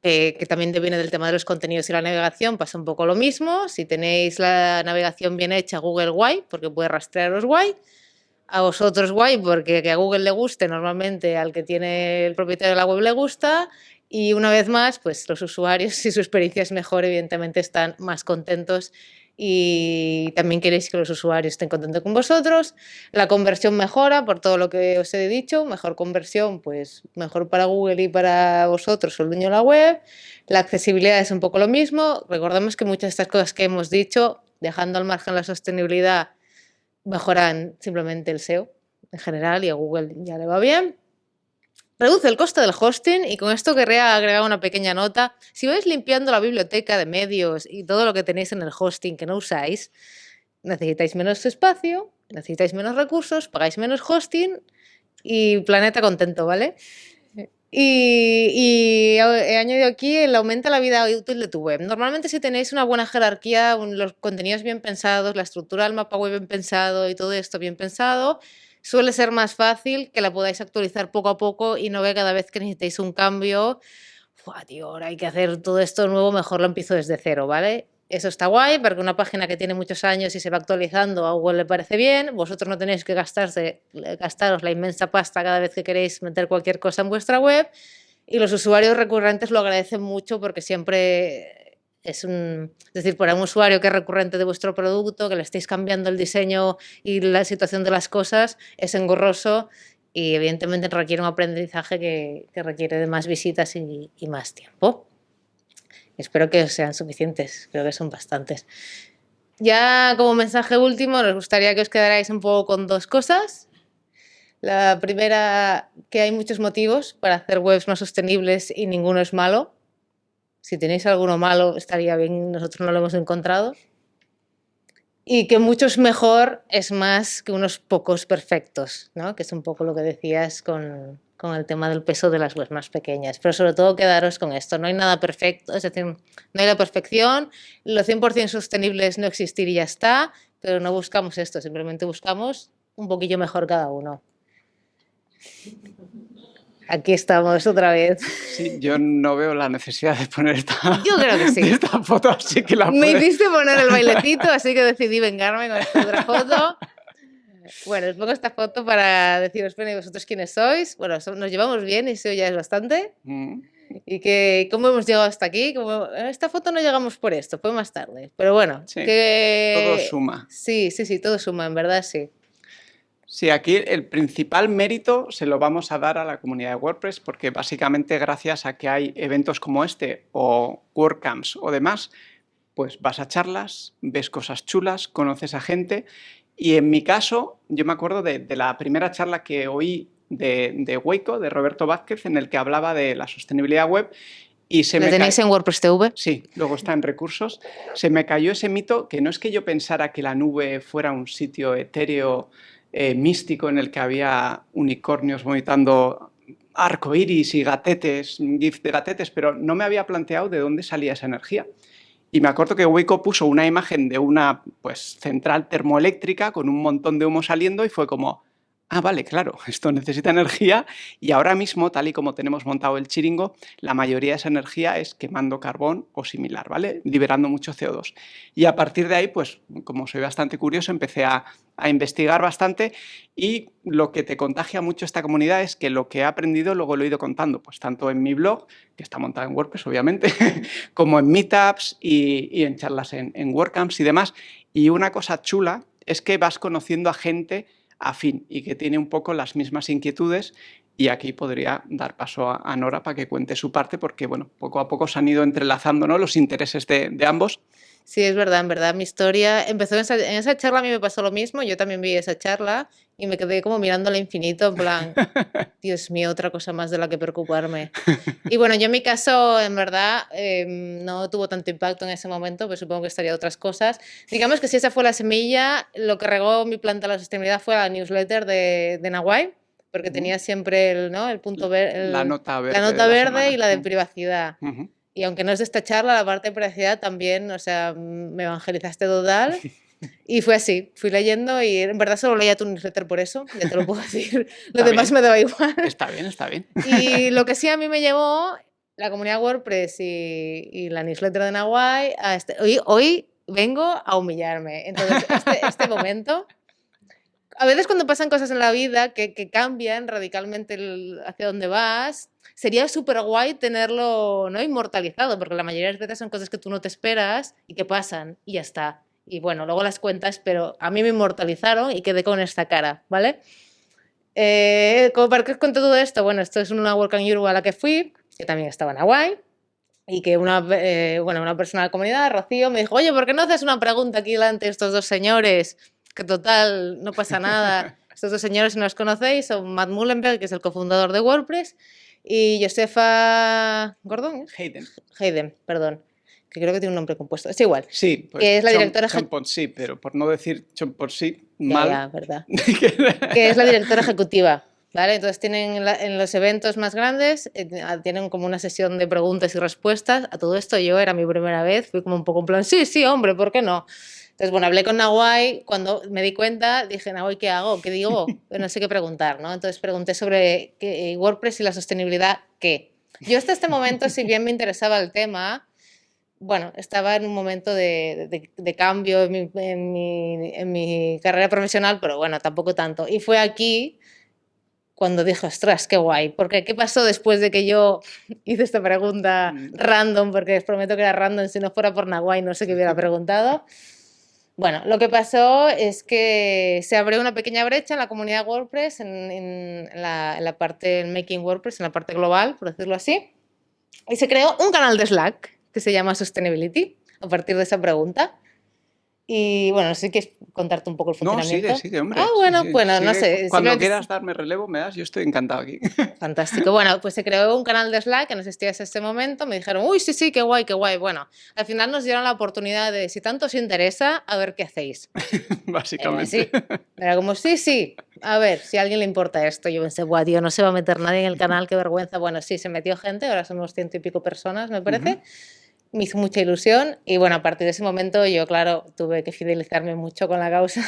que también viene del tema de los contenidos y la navegación, pasa un poco lo mismo. Si tenéis la navegación bien hecha, Google guay, porque puede rastrearos guay. A vosotros guay, porque que a Google le guste, normalmente al que tiene el propietario de la web le gusta. Y una vez más, pues los usuarios, si su experiencia es mejor, evidentemente están más contentos y también queréis que los usuarios estén contentos con vosotros. La conversión mejora por todo lo que os he dicho, mejor conversión, pues mejor para Google y para vosotros, el dueño de la web. La accesibilidad es un poco lo mismo. Recordemos que muchas de estas cosas que hemos dicho, dejando al margen la sostenibilidad, mejoran simplemente el SEO en general y a Google ya le va bien. Reduce el coste del hosting y con esto querría agregar una pequeña nota. Si vais limpiando la biblioteca de medios y todo lo que tenéis en el hosting que no usáis, necesitáis menos espacio, necesitáis menos recursos, pagáis menos hosting y planeta contento, ¿vale? Y he añadido aquí el aumenta la vida útil de tu web. Normalmente si tenéis una buena jerarquía, los contenidos bien pensados, la estructura del mapa web bien pensado y todo esto bien pensado, suele ser más fácil que la podáis actualizar poco a poco y no que cada vez que necesitéis un cambio, tío, ahora hay que hacer todo esto nuevo, mejor lo empiezo desde cero, ¿vale? Eso está guay, porque una página que tiene muchos años y se va actualizando a Google le parece bien. Vosotros no tenéis que gastaros la inmensa pasta cada vez que queréis meter cualquier cosa en vuestra web. Y los usuarios recurrentes lo agradecen mucho porque siempre es decir, para un usuario que es recurrente de vuestro producto, que le estéis cambiando el diseño y la situación de las cosas, es engorroso y evidentemente requiere un aprendizaje que requiere de más visitas y más tiempo. Espero que sean suficientes, creo que son bastantes. Ya como mensaje último, nos gustaría que os quedarais un poco con dos cosas. La primera, que hay muchos motivos para hacer webs más sostenibles y ninguno es malo. Si tenéis alguno malo, estaría bien, nosotros no lo hemos encontrado. y que muchos mejor es más que unos pocos perfectos, ¿no? Que es un poco lo que decías con el tema del peso de las webs más pequeñas. Pero sobre todo quedaros con esto, no hay nada perfecto, es decir, no hay la perfección, lo 100% sostenible es no existir y ya está, pero no buscamos esto, simplemente buscamos un poquillo mejor cada uno. Aquí estamos otra vez. Sí, yo no veo la necesidad de poner Yo creo que sí. esta foto, así que la Me puedes... hiciste poner el bailecito, así que decidí vengarme con esta otra foto. Bueno, os pongo esta foto para deciros, bueno, ¿y vosotros quiénes sois? Bueno, nos llevamos bien y eso ya es bastante. Y que cómo hemos llegado hasta aquí. Esta foto no llegamos por esto, fue más tarde. Pero bueno, Sí, que... todo suma. Sí, todo suma, en verdad sí. Sí, aquí el principal mérito se lo vamos a dar a la comunidad de WordPress porque básicamente gracias a que hay eventos como este o WordCamps o demás, pues vas a charlas, ves cosas chulas, conoces a gente y en mi caso yo me acuerdo de la primera charla que oí de Waco, de Roberto Vázquez, en el que hablaba de la sostenibilidad web y se ¿Lo me tenéis en WordPress TV? Sí, luego está en recursos. Se me cayó ese mito que no es que yo pensara que la nube fuera un sitio etéreo místico en el que había unicornios vomitando arcoíris y gatetes, gif de gatetes, pero no me había planteado de dónde salía esa energía. Y me acuerdo que Waco puso una imagen de una pues, central termoeléctrica con un montón de humo saliendo y fue como, ah, vale, claro, esto necesita energía y ahora mismo, tal y como tenemos montado el chiringo, la mayoría de esa energía es quemando carbón o similar, ¿vale? Liberando mucho CO2. Y a partir de ahí, pues como soy bastante curioso, empecé a investigar bastante y lo que te contagia mucho esta comunidad es que lo que he aprendido luego lo he ido contando, pues tanto en mi blog, que está montado en WordPress obviamente, como en meetups y en charlas en WordCamps y demás. Y una cosa chula es que vas conociendo a gente afín y que tiene un poco las mismas inquietudes y aquí podría dar paso a Nora para que cuente su parte porque bueno, poco a poco se han ido entrelazando, ¿no?, los intereses de ambos. Sí, es verdad, en verdad mi historia empezó en esa charla, a mí me pasó lo mismo, yo también vi esa charla y me quedé como mirando al infinito, en plan, Dios mío, otra cosa más de la que preocuparme. Y bueno, yo en mi caso, en verdad, no tuvo tanto impacto en ese momento, pero supongo que estaría otras cosas. Digamos que si esa fue la semilla, lo que regó mi planta a la sostenibilidad fue la newsletter de Naguai, porque tenía siempre el punto verde, la nota verde, la nota de la verde semana. y la de privacidad. Y aunque no es de esta charla, la parte de privacidad también, o sea, me evangelizaste total. Y fue así, fui leyendo y en verdad solo leía tu newsletter por eso, ya te lo puedo decir. Lo demás me daba igual. Está bien, está bien. Y lo que sí a mí me llevó la comunidad WordPress y la newsletter de Naguai a hoy vengo a humillarme. Entonces, este momento, a veces cuando pasan cosas en la vida que cambian radicalmente hacia dónde vas, sería súper guay tenerlo, ¿no?, inmortalizado, porque la mayoría de las veces son cosas que tú no te esperas y que pasan y ya está. Y bueno, luego las cuentas, pero a mí me inmortalizaron y quedé con esta cara, ¿vale? Como para que os cuente todo esto, bueno, esto es una WordCamp Europe a la que fui, que también estaba en Hawaii, y que una persona de la comunidad, Rocío, me dijo, oye, ¿por qué no haces una pregunta aquí delante de estos dos señores? Que total, no pasa nada. Estos dos señores, si no los conocéis, son Matt Mullenberg, que es el cofundador de WordPress, y Josefa Gordon. Hayden, perdón, que creo que tiene un nombre compuesto. Es igual. Sí, pues que es la directora sí, pero por no decir sí, mal. Ya, verdad. Que es la directora ejecutiva. ¿Vale? Entonces tienen en los eventos más grandes, tienen como una sesión de preguntas y respuestas. A todo esto yo era mi primera vez, fui como un poco en plan, sí, hombre, ¿por qué no? Entonces, bueno, hablé con Naguai, cuando me di cuenta, dije, Naguai, ¿qué hago? ¿Qué digo? No sé qué preguntar, ¿no? Entonces pregunté sobre WordPress y la sostenibilidad, ¿qué? Yo hasta este momento, si bien me interesaba el tema, bueno, estaba en un momento de cambio en mi carrera profesional, pero bueno, tampoco tanto. Y fue aquí cuando dije, ostras, qué guay, porque ¿qué pasó después de que yo hice esta pregunta random? Porque os prometo que era random, si no fuera por Naguai no sé qué hubiera preguntado. Bueno, lo que pasó es que se abrió una pequeña brecha en la comunidad WordPress, en la parte en Making WordPress, en la parte global, por decirlo así, y se creó un canal de Slack que se llama Sustainability, a partir de esa pregunta. Y bueno, no sé si quieres contarte un poco el No, funcionamiento. sigue, hombre. Ah, bueno, Sí, bueno, no sigue. sé. Cuando simplemente quieras darme relevo, me das, yo estoy encantado aquí. fantástico. Bueno, pues se creó un canal de Slack que no existía hasta ese momento. Me dijeron, uy, sí, sí, qué guay, qué guay. Bueno, al final nos dieron la oportunidad de, si tanto os interesa, a ver qué hacéis. Básicamente. Sí, era como, sí, sí, a ver, si a alguien le importa esto. Yo pensé, buah, tío, no se va a meter nadie en el canal, qué vergüenza. Bueno, sí, se metió gente, ahora somos 100 y pico personas, me parece. Me hizo mucha ilusión y bueno, a partir de ese momento yo, claro, tuve que fidelizarme mucho con la causa.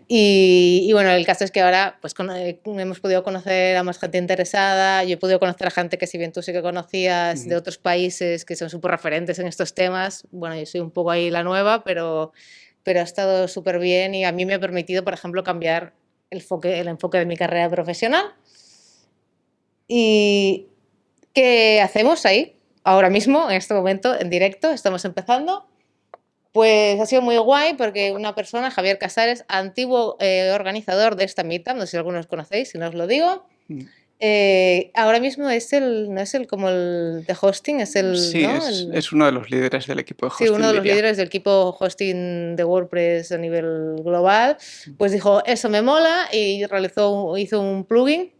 Y bueno, el caso es que ahora pues hemos podido conocer a más gente interesada, yo he podido conocer a gente que si bien tú sí que conocías de otros países que son súper referentes en estos temas, bueno, yo soy un poco ahí la nueva, pero ha estado súper bien y a mí me ha permitido, por ejemplo, cambiar el enfoque de mi carrera profesional. ¿Y qué hacemos ahí? Ahora mismo, en este momento, en directo, estamos empezando. Pues ha sido muy guay porque una persona, Javier Casares, antiguo organizador de esta meetup, no sé si algunos conocéis, si no os lo digo, ahora mismo no es el como el de hosting, es el, Sí, ¿no? es uno de los líderes del equipo de Sí, hosting, uno de los diría. líderes del equipo hosting de WordPress a nivel global, pues dijo, eso me mola y hizo un plugin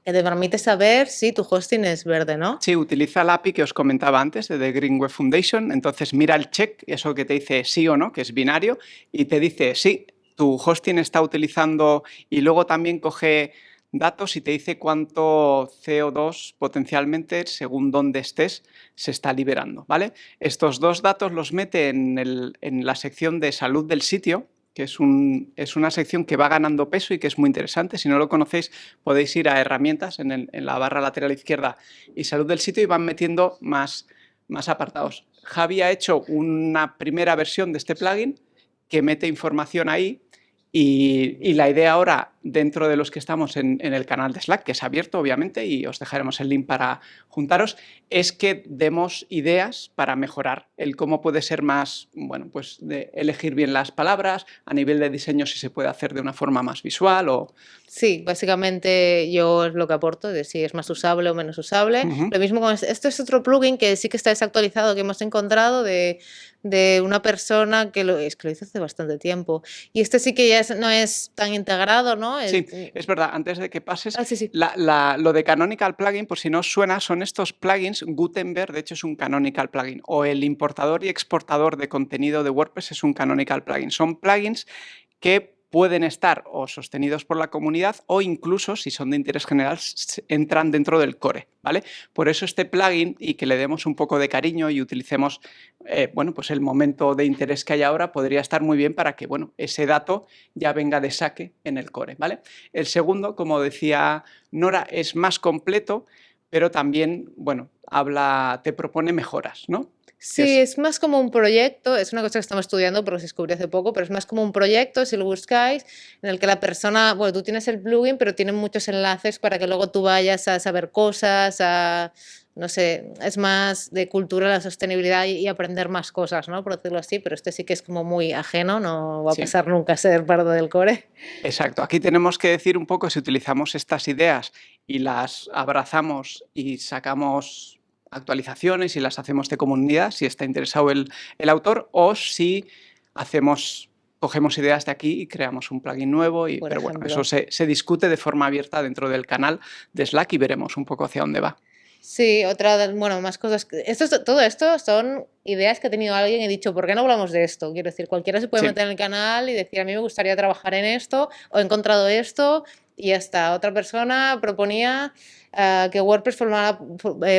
que te permite saber si tu hosting es verde, ¿no? Sí, utiliza la API que os comentaba antes de The Green Web Foundation. Entonces mira el check, eso que te dice sí o no, que es binario, y te dice sí, tu hosting está utilizando, y luego también coge datos y te dice cuánto CO2 potencialmente, según dónde estés, se está liberando, ¿vale? Estos dos datos los mete en la sección de salud del sitio, que es una sección que va ganando peso y que es muy interesante. Si no lo conocéis, podéis ir a herramientas en la barra lateral izquierda y salud del sitio y van metiendo más apartados. Javi ha hecho una primera versión de este plugin que mete información ahí y la idea ahora, dentro de los que estamos en el canal de Slack, que es abierto obviamente y os dejaremos el link para juntaros, es que demos ideas para mejorar el cómo puede ser más, bueno, pues de elegir bien las palabras, a nivel de diseño si se puede hacer de una forma más visual o... Sí, básicamente yo es lo que aporto, de si es más usable o menos usable. Lo mismo con esto es otro plugin que sí que está desactualizado, que hemos encontrado de una persona que lo hizo hace bastante tiempo. Y este sí que ya no es tan integrado, ¿no? Sí, es verdad, antes de que pases, Ah, sí, sí. lo de Canonical Plugin, por si no os suena, son estos plugins, Gutenberg, de hecho es un Canonical Plugin, o el importador y exportador de contenido de WordPress es un Canonical Plugin. Son plugins que pueden estar o sostenidos por la comunidad o incluso, si son de interés general, entran dentro del core, ¿vale? Por eso este plugin, y que le demos un poco de cariño y utilicemos, bueno, pues el momento de interés que hay ahora, podría estar muy bien para que, bueno, ese dato ya venga de saque en el core, ¿vale? El segundo, como decía Nora, es más completo, pero también, bueno, te propone mejoras, ¿no? Sí, es más como un proyecto, es una cosa que estamos estudiando porque se descubrió hace poco, pero es más como un proyecto, si lo buscáis, en el que la persona, bueno, tú tienes el plugin, pero tiene muchos enlaces para que luego tú vayas a saber cosas, no sé, es más de cultura, la sostenibilidad y aprender más cosas, ¿no? Por decirlo así, pero este sí que es como muy ajeno, no va a pasar nunca a ser parte del core. Exacto, aquí tenemos que decir un poco si utilizamos estas ideas y las abrazamos y sacamos actualizaciones y las hacemos de comunidad, si está interesado el autor, o si cogemos ideas de aquí y creamos un plugin nuevo. Pero bueno, eso se discute de forma abierta dentro del canal de Slack y veremos un poco hacia dónde va. Sí, bueno, más cosas. Todo esto son ideas que ha tenido alguien y he dicho, ¿por qué no hablamos de esto? Quiero decir, cualquiera se puede meter en el canal y decir, a mí me gustaría trabajar en esto, o he encontrado esto, y hasta otra persona proponía que WordPress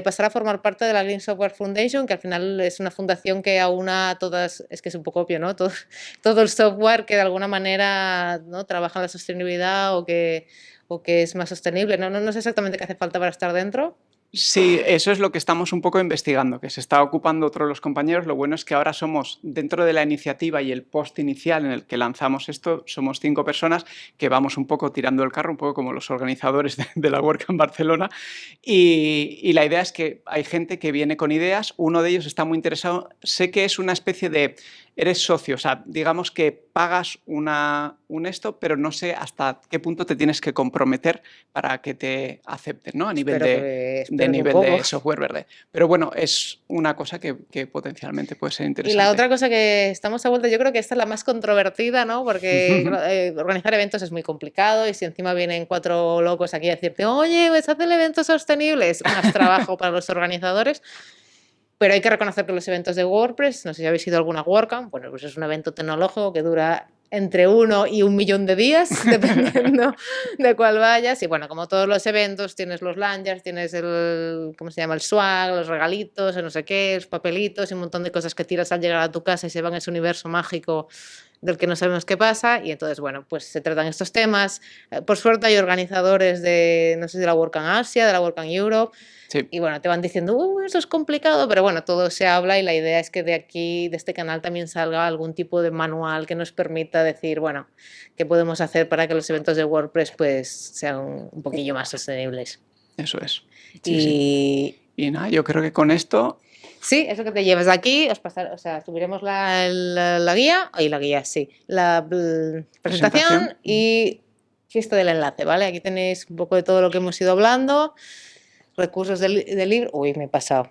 pasara a formar parte de la Green Software Foundation, que al final es una fundación que aúna todas, es que es un poco obvio, ¿no? Todo el software que de alguna manera, ¿no?, trabaja en la sostenibilidad o que es más sostenible. No sé exactamente qué hace falta para estar dentro. Sí, eso es lo que estamos un poco investigando, que se está ocupando otro de los compañeros. Lo bueno es que ahora somos, dentro de la iniciativa y el post inicial en el que lanzamos esto, somos 5 personas que vamos un poco tirando el carro, un poco como los organizadores de la WordCamp Barcelona. Y la idea es que hay gente que viene con ideas, uno de ellos está muy interesado, sé que es una especie de, eres socio, o sea, digamos que pagas un esto, pero no sé hasta qué punto te tienes que comprometer para que te acepten, ¿no? A nivel Espero que un de poco. software verde. Pero bueno, es una cosa que potencialmente puede ser Y interesante. la otra cosa que estamos a vuelta, yo creo que esta es la más controvertida, ¿no? Porque organizar eventos es muy complicado y si encima vienen 4 locos aquí a decirte, oye, pues haz el evento sostenible, es más trabajo para los organizadores. Pero hay que reconocer que los eventos de WordPress, no sé si habéis ido a alguna WordCamp, bueno, pues es un evento tecnológico que dura entre 1 y 1 millón de días, dependiendo de cuál vayas. Y bueno, como todos los eventos, tienes los lanyards, tienes el, ¿cómo se llama? El swag, los regalitos, el no sé qué, los papelitos y un montón de cosas que tiras al llegar a tu casa y se van a ese universo mágico del que no sabemos qué pasa. Y entonces, bueno, pues se tratan estos temas. Por suerte hay organizadores de, no sé si de la WordCamp Asia, de la WordCamp Europe. Sí. Y bueno, te van diciendo, eso es complicado, pero bueno, todo se habla y la idea es que de aquí, de este canal, también salga algún tipo de manual que nos permita decir, bueno, qué podemos hacer para que los eventos de WordPress pues sean un poquillo más sostenibles. Eso es. Sí. Y nada, yo creo que con esto... Sí, eso que te llevas de aquí, o sea, subiremos la guía, sí, la presentación y esto del enlace, ¿vale? Aquí tenéis un poco de todo lo que hemos ido hablando. Recursos del libro. Uy, me he pasado.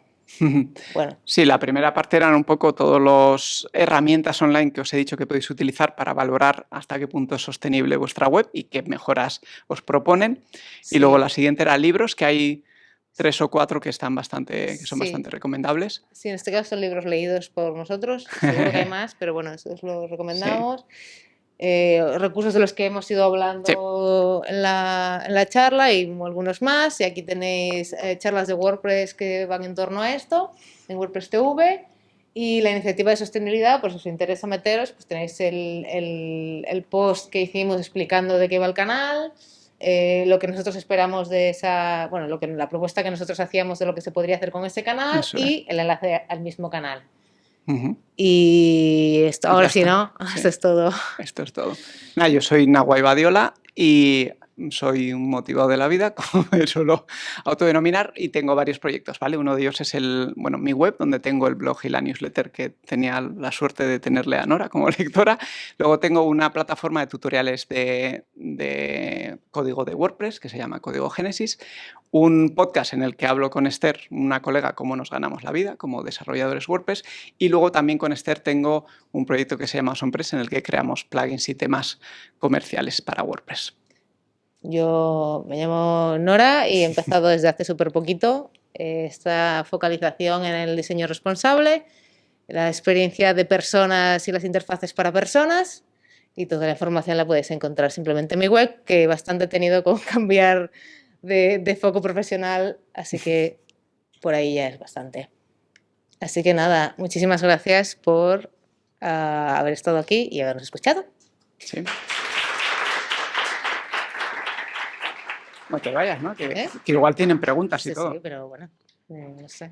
Bueno. Sí, la primera parte eran un poco todas las herramientas online que os he dicho que podéis utilizar para valorar hasta qué punto es sostenible vuestra web y qué mejoras os proponen. Sí. Y luego la siguiente era libros, que hay 3 o 4 que son bastante recomendables. Sí, en este caso son libros leídos por nosotros. Seguro que hay más, pero bueno, eso os lo recomendamos. Sí. Recursos de los que hemos ido hablando en la charla y algunos más. Y aquí tenéis charlas de WordPress que van en torno a esto, en WordPress TV. Y la iniciativa de sostenibilidad, pues si os interesa meteros, pues tenéis el post que hicimos explicando de qué va el canal, lo que nosotros esperamos de esa, bueno, la propuesta que nosotros hacíamos de lo que se podría hacer con ese canal y el enlace al mismo canal. Y esto, ahora sí, ¿no? Sí. Esto es todo. Esto es todo. Nada, yo soy Nahuay Badiola y soy un motivado de la vida, como me suelo autodenominar, y tengo varios proyectos, ¿vale? Uno de ellos es mi web, donde tengo el blog y la newsletter, que tenía la suerte de tenerle a Nora como lectora. Luego tengo una plataforma de tutoriales de código de WordPress, que se llama Código Génesis, un podcast en el que hablo con Esther, una colega, cómo nos ganamos la vida como desarrolladores WordPress, y luego también con Esther tengo un proyecto que se llama Awesome en el que creamos plugins y temas comerciales para WordPress. Yo me llamo Nora y he empezado desde hace súper poquito esta focalización en el diseño responsable, la experiencia de personas y las interfaces para personas, y toda la información la podéis encontrar simplemente en mi web, que bastante he tenido con cambiar de foco profesional, así que por ahí ya es bastante. Así que nada, muchísimas gracias por haber estado aquí y habernos escuchado. Sí. No te vayas, ¿no? Que igual tienen preguntas y todo. Sí, pero bueno, no sé.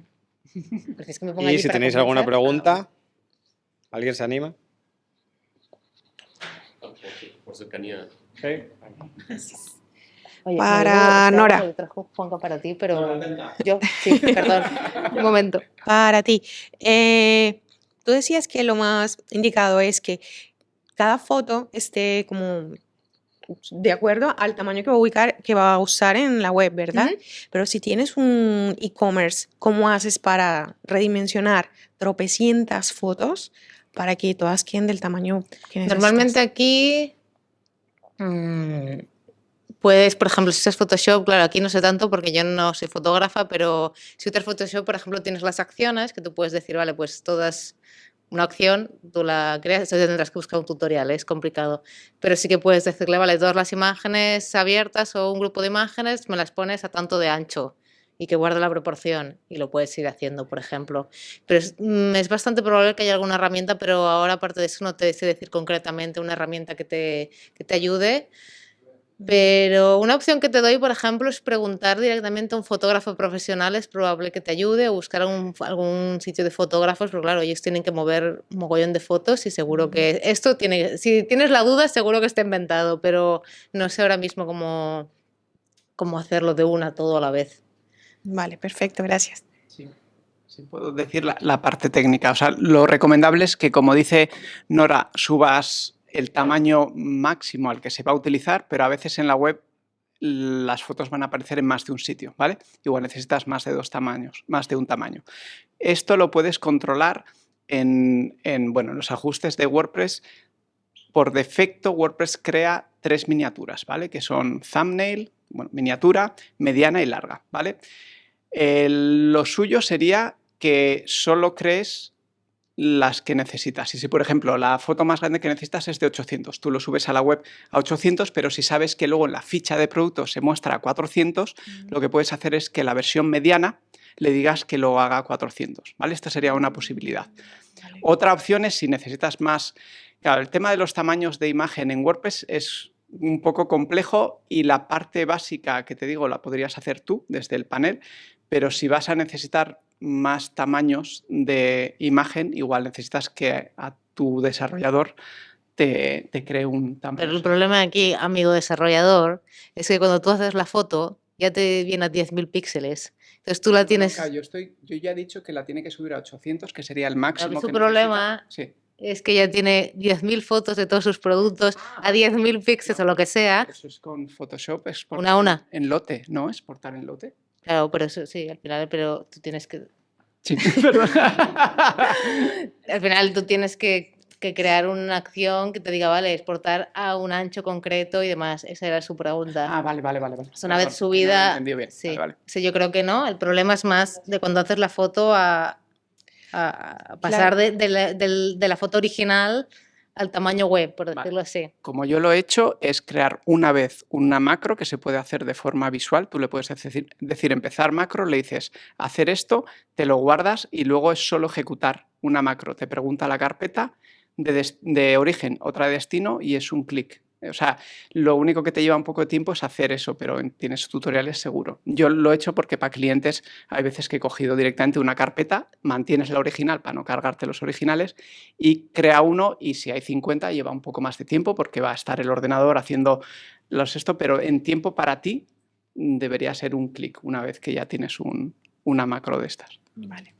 Es que me y si tenéis alguna pregunta, ¿alguien se anima? Por cercanía. Sí. Oye, para Nora. Lo trajo Juanca para ti, pero yo, sí, perdón, un momento. Para ti. Tú decías que lo más indicado es que cada foto esté como de acuerdo al tamaño que va a usar en la web, ¿verdad? Pero si tienes un e-commerce, ¿cómo haces para redimensionar tropecientas fotos para que todas queden del tamaño que necesitas? Normalmente aquí puedes, por ejemplo, si usas Photoshop, claro, aquí no sé tanto porque yo no soy fotógrafa, pero si usas Photoshop, por ejemplo, tienes las acciones que tú puedes decir, vale, pues todas... Una acción, tú la creas, entonces tendrás que buscar un tutorial, es complicado. Pero sí que puedes decirle, vale, todas las imágenes abiertas o un grupo de imágenes me las pones a tanto de ancho y que guarde la proporción y lo puedes ir haciendo, por ejemplo. Pero es bastante probable que haya alguna herramienta, pero ahora aparte de eso no te sé decir concretamente una herramienta que te ayude. Pero una opción que te doy, por ejemplo, es preguntar directamente a un fotógrafo profesional, es probable que te ayude, o buscar algún sitio de fotógrafos, pero claro, ellos tienen que mover un mogollón de fotos y seguro que esto tiene, si tienes la duda, seguro que está inventado, pero no sé ahora mismo cómo hacerlo de una todo a la vez. Vale, perfecto, gracias. Sí, puedo decir la parte técnica. O sea, lo recomendable es que, como dice Nora, subas el tamaño máximo al que se va a utilizar, pero a veces en la web las fotos van a aparecer en más de un sitio, ¿vale? Igual necesitas más de 2 tamaños, más de un tamaño. Esto lo puedes controlar bueno, en los ajustes de WordPress. Por defecto, WordPress crea 3 miniaturas, ¿vale? Que son thumbnail, bueno, miniatura, mediana y larga, ¿vale? Lo suyo sería que solo crees las que necesitas. Y si, por ejemplo, la foto más grande que necesitas es de 800, tú lo subes a la web a 800, pero si sabes que luego en la ficha de producto se muestra a 400, lo que puedes hacer es que la versión mediana le digas que lo haga a 400, ¿vale? Esta sería una posibilidad. Otra opción es si necesitas más. Claro, el tema de los tamaños de imagen en WordPress es un poco complejo y la parte básica que te digo la podrías hacer tú desde el panel, pero si vas a necesitar más tamaños de imagen, igual necesitas que a tu desarrollador te cree un tamaño. Pero el problema aquí, amigo desarrollador, es que cuando tú haces la foto ya te viene a 10.000 píxeles. Entonces tú la tienes... Claro, yo ya he dicho que la tiene que subir a 800, que sería el máximo Su que problema necesita. Sí. es que ya tiene 10.000 fotos de todos sus productos a 10.000 píxeles o lo que sea. Eso es con Photoshop, exportar Una a una. en lote, ¿no? Exportar en lote. Claro, pero eso sí, al final, pero tú tienes que... Sí, perdón. Al final tú tienes que crear una acción que te diga, vale, exportar a un ancho concreto y demás. Esa era su pregunta. Ah, vale. Es una vez subida... No lo he entendido bien. Sí, Vale. sí, yo creo que no. El problema es más de cuando haces la foto a pasar de la foto original al tamaño web, por decirlo así. Como yo lo he hecho, es crear una vez una macro que se puede hacer de forma visual. Tú le puedes decir empezar macro, le dices hacer esto, te lo guardas y luego es solo ejecutar una macro. Te pregunta la carpeta de origen, otra de destino y es un clic. O sea, lo único que te lleva un poco de tiempo es hacer eso, pero tienes tutoriales seguro. Yo lo he hecho porque para clientes hay veces que he cogido directamente una carpeta, mantienes la original para no cargarte los originales y crea uno y si hay 50 lleva un poco más de tiempo porque va a estar el ordenador haciendo esto, pero en tiempo para ti debería ser un clic una vez que ya tienes una macro de estas. Vale.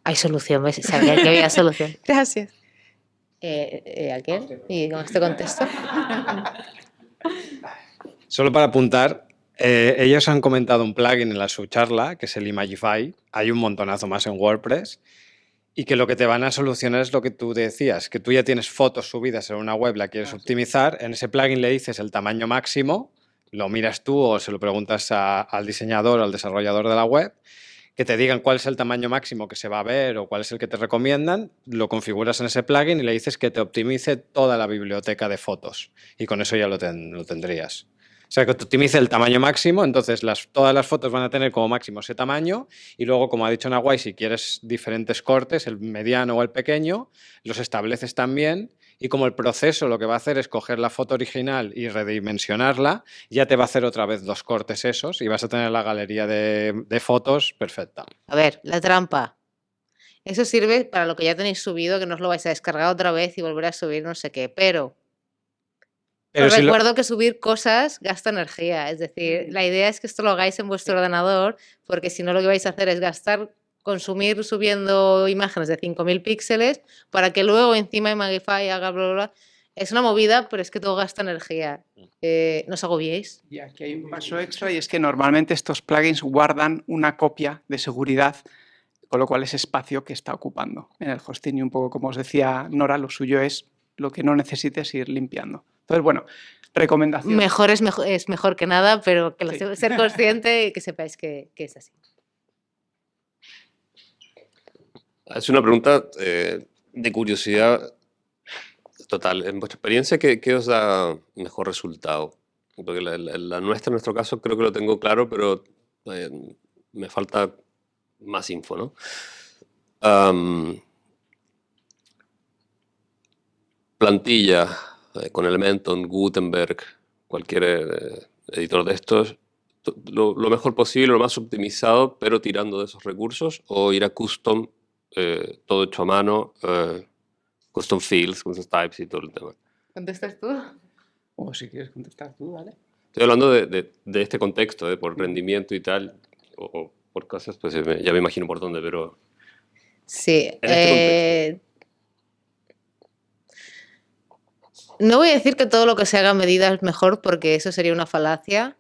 Hay solución, ¿ves? Sabía que había solución. Gracias. ¿A quién? ¿Y con este contexto? Solo para apuntar, ellos han comentado un plugin en su charla, que es el Imagify. Hay un montonazo más en WordPress. Y que lo que te van a solucionar es lo que tú decías, que tú ya tienes fotos subidas en una web, la quieres optimizar. En ese plugin le dices el tamaño máximo, lo miras tú o se lo preguntas al diseñador o al desarrollador de la web, que te digan cuál es el tamaño máximo que se va a ver o cuál es el que te recomiendan, lo configuras en ese plugin y le dices que te optimice toda la biblioteca de fotos y con eso ya lo tendrías. O sea, que te optimice el tamaño máximo, entonces todas las fotos van a tener como máximo ese tamaño y luego, como ha dicho Nahuay, si quieres diferentes cortes, el mediano o el pequeño, los estableces también y como el proceso lo que va a hacer es coger la foto original y redimensionarla, ya te va a hacer otra vez 2 cortes esos y vas a tener la galería de fotos perfecta. A ver, la trampa. Eso sirve para lo que ya tenéis subido, que no os lo vais a descargar otra vez y volver a subir no sé qué, pero os recuerdo que subir cosas gasta energía, es decir, la idea es que esto lo hagáis en vuestro ordenador, porque si no lo que vais a hacer es consumir subiendo imágenes de 5.000 píxeles para que luego encima Imagify haga bla, bla, bla. Es una movida, pero es que todo gasta energía. ¿No os agobiéis? Y aquí hay un paso extra y es que normalmente estos plugins guardan una copia de seguridad, con lo cual es espacio que está ocupando en el hosting y un poco como os decía Nora, lo suyo es lo que no necesites ir limpiando. Entonces, bueno, recomendación. Mejor es mejor que nada, pero que ser consciente y que sepáis que es así. Es una pregunta de curiosidad total. En vuestra experiencia, ¿qué os da mejor resultado? Porque la nuestra, en nuestro caso, creo que lo tengo claro, pero me falta más info, ¿no? Plantilla con Elementor, Gutenberg, cualquier editor de estos, lo mejor posible, lo más optimizado, pero tirando de esos recursos, o ir a custom, todo hecho a mano, custom fields, custom types y todo el tema. ¿Contestas tú? O si quieres contestar tú, ¿vale? Estoy hablando de este contexto, por rendimiento y tal, o por cosas, pues ya me imagino por dónde, pero... Sí. En este No voy a decir que todo lo que se haga a medida es mejor, porque eso sería una falacia,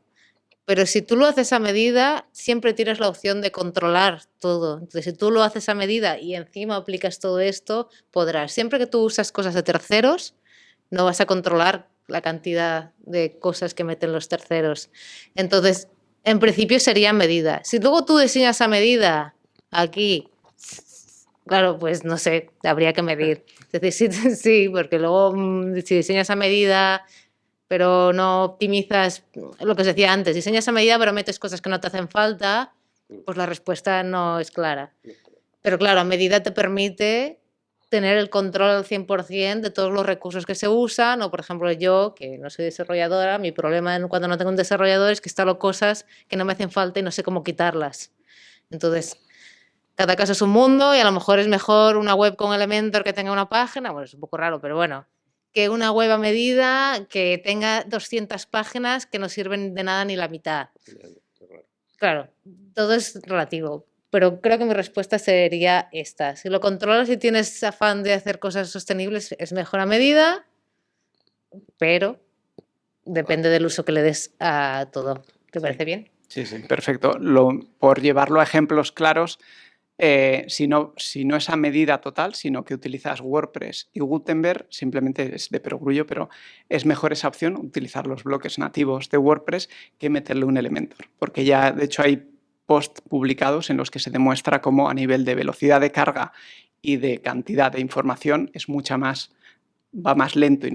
pero si tú lo haces a medida, siempre tienes la opción de controlar todo. Entonces, si tú lo haces a medida y encima aplicas todo esto, podrás. Siempre que tú usas cosas de terceros, no vas a controlar la cantidad de cosas que meten los terceros. Entonces, en principio sería a medida. Si luego tú diseñas a medida aquí, claro, pues no sé, habría que medir. Es decir, sí, sí, porque luego si diseñas a medida, pero no optimizas lo que os decía antes, diseñas a medida pero metes cosas que no te hacen falta, pues la respuesta no es clara. Pero claro, a medida te permite tener el control al 100% de todos los recursos que se usan, o por ejemplo yo, que no soy desarrolladora, mi problema cuando no tengo un desarrollador es que instalo cosas que no me hacen falta y no sé cómo quitarlas. Entonces, cada caso es un mundo y a lo mejor es mejor una web con Elementor que tenga una página, bueno, es un poco raro, pero bueno, que una web a medida que tenga 200 páginas que no sirven de nada ni la mitad. Claro, todo es relativo, pero creo que mi respuesta sería esta. Si lo controlas y tienes afán de hacer cosas sostenibles, es mejor a medida, pero depende del uso que le des a todo. ¿Te parece bien? Sí, sí, perfecto. Por llevarlo a ejemplos claros, si no es a medida total, sino que utilizas WordPress y Gutenberg, simplemente es de perogrullo, pero es mejor esa opción, utilizar los bloques nativos de WordPress, que meterle un Elementor. Porque ya, de hecho, hay posts publicados en los que se demuestra cómo a nivel de velocidad de carga y de cantidad de información va más lento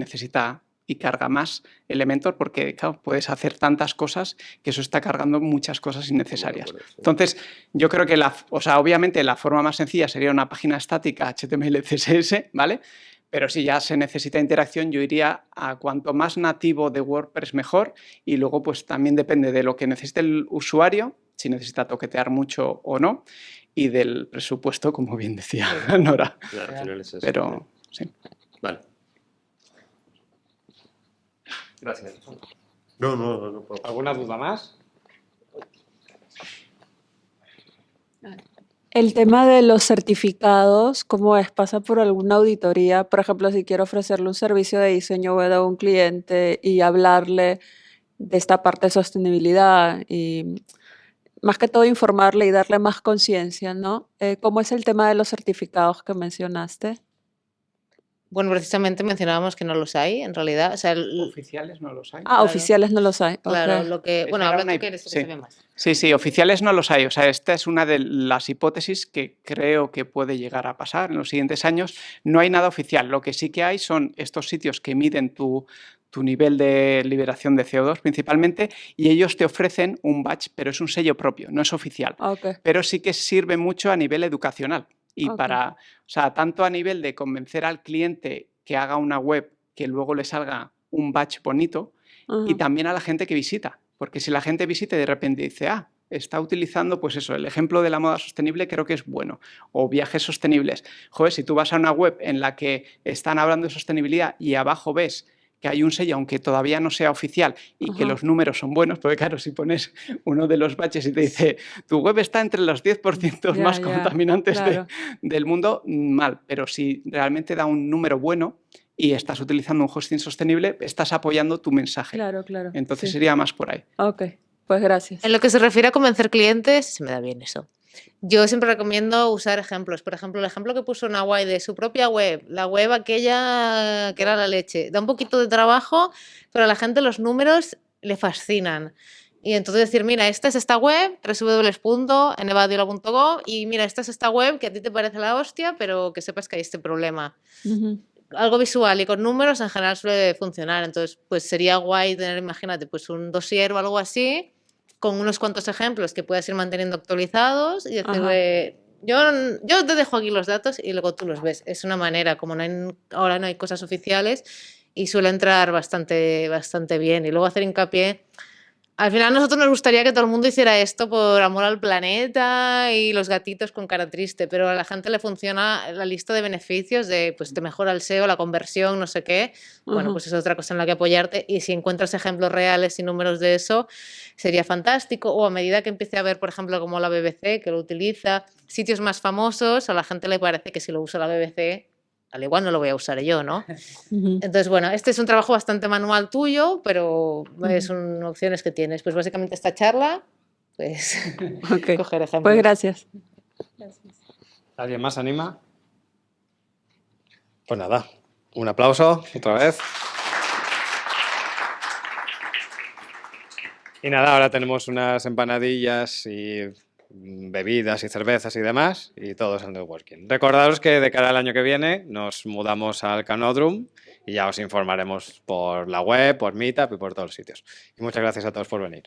y carga más Elementor, porque claro, puedes hacer tantas cosas que eso está cargando muchas cosas innecesarias. Entonces, yo creo que obviamente la forma más sencilla sería una página estática HTML, CSS, ¿vale? Pero si ya se necesita interacción, yo iría a cuanto más nativo de WordPress mejor, y luego pues también depende de lo que necesite el usuario, si necesita toquetear mucho o no, y del presupuesto, como bien decía Nora. Claro, al final es eso. Pero sí. Vale. Gracias. No puedo. ¿Alguna duda más? El tema de los certificados, ¿cómo es? ¿Pasa por alguna auditoría? Por ejemplo, si quiero ofrecerle un servicio de diseño web a un cliente y hablarle de esta parte de sostenibilidad y más que todo informarle y darle más conciencia, ¿no? ¿Cómo es el tema de los certificados que mencionaste? Bueno, precisamente mencionábamos que no los hay, en realidad. O sea, Oficiales no los hay. Ah, Claro. oficiales no los hay. claro, ok. lo que... Bueno, Esa era habla una tú que eres el que sí. sabe más. Sí, oficiales no los hay. O sea, esta es una de las hipótesis que creo que puede llegar a pasar en los siguientes años. No hay nada oficial. Lo que sí que hay son estos sitios que miden tu nivel de liberación de CO2 principalmente, y ellos te ofrecen un badge, pero es un sello propio, no es oficial. Ok, Pero sí que sirve mucho a nivel educacional y Ok. o sea, tanto a nivel de convencer al cliente que haga una web que luego le salga un badge bonito, y Ujú. también a la gente que visita, porque si la gente visita y de repente dice, está utilizando, pues eso, el ejemplo de la moda sostenible creo que es bueno, o viajes sostenibles. Joder, si tú vas a una web en la que están hablando de sostenibilidad y abajo ves que hay un sello, aunque todavía no sea oficial, y que Ajá. los números son buenos, porque claro, si pones uno de los badges y te dice, tu web está entre los 10% Ya, más ya, contaminantes claro. del mundo, mal, pero si realmente da un número bueno y estás utilizando un hosting sostenible, estás apoyando tu mensaje. Claro, claro. Entonces sí. sería más por ahí. Ok, pues gracias. En lo que se refiere a convencer clientes, se me da bien eso. Yo siempre recomiendo usar ejemplos. Por ejemplo, el ejemplo que puso Nawai de su propia web, la web aquella que era la leche. Da un poquito de trabajo, pero a la gente los números le fascinan. Y entonces decir, mira, esta es esta web, www.enevadiola.com, y mira, esta es esta web que a ti te parece la hostia, pero que sepas que hay este problema. Ujú. Algo visual y con números en general suele funcionar. Entonces, pues sería guay tener, imagínate, pues un dossier o algo así, con unos cuantos ejemplos que puedas ir manteniendo actualizados y decirle, yo te dejo aquí los datos y luego tú los ves. Es una manera, como ahora no hay cosas oficiales, y suele entrar bastante bien. Y luego hacer hincapié. Al final a nosotros nos gustaría que todo el mundo hiciera esto por amor al planeta y los gatitos con cara triste, pero a la gente le funciona la lista de beneficios de, pues te mejora el SEO, la conversión, no sé qué. Bueno, Ujú. pues es otra cosa en la que apoyarte, y si encuentras ejemplos reales y números de eso, sería fantástico. O a medida que empiece a ver, por ejemplo, como la BBC, que lo utiliza, sitios más famosos, a la gente le parece que si lo usa la BBC al igual no lo voy a usar yo, ¿no? Ujú. Entonces, bueno, este es un trabajo bastante manual tuyo, pero son opciones que tienes. Pues básicamente esta charla, pues Ok. coger ejemplos. Pues gracias. ¿Alguien más anima? Pues nada, un aplauso otra vez. Y nada, ahora tenemos unas empanadillas y bebidas y cervezas y demás, y todo es en networking. Recordaros que de cara al año que viene nos mudamos al Canodrum y ya os informaremos por la web, por Meetup y por todos los sitios. Y muchas gracias a todos por venir.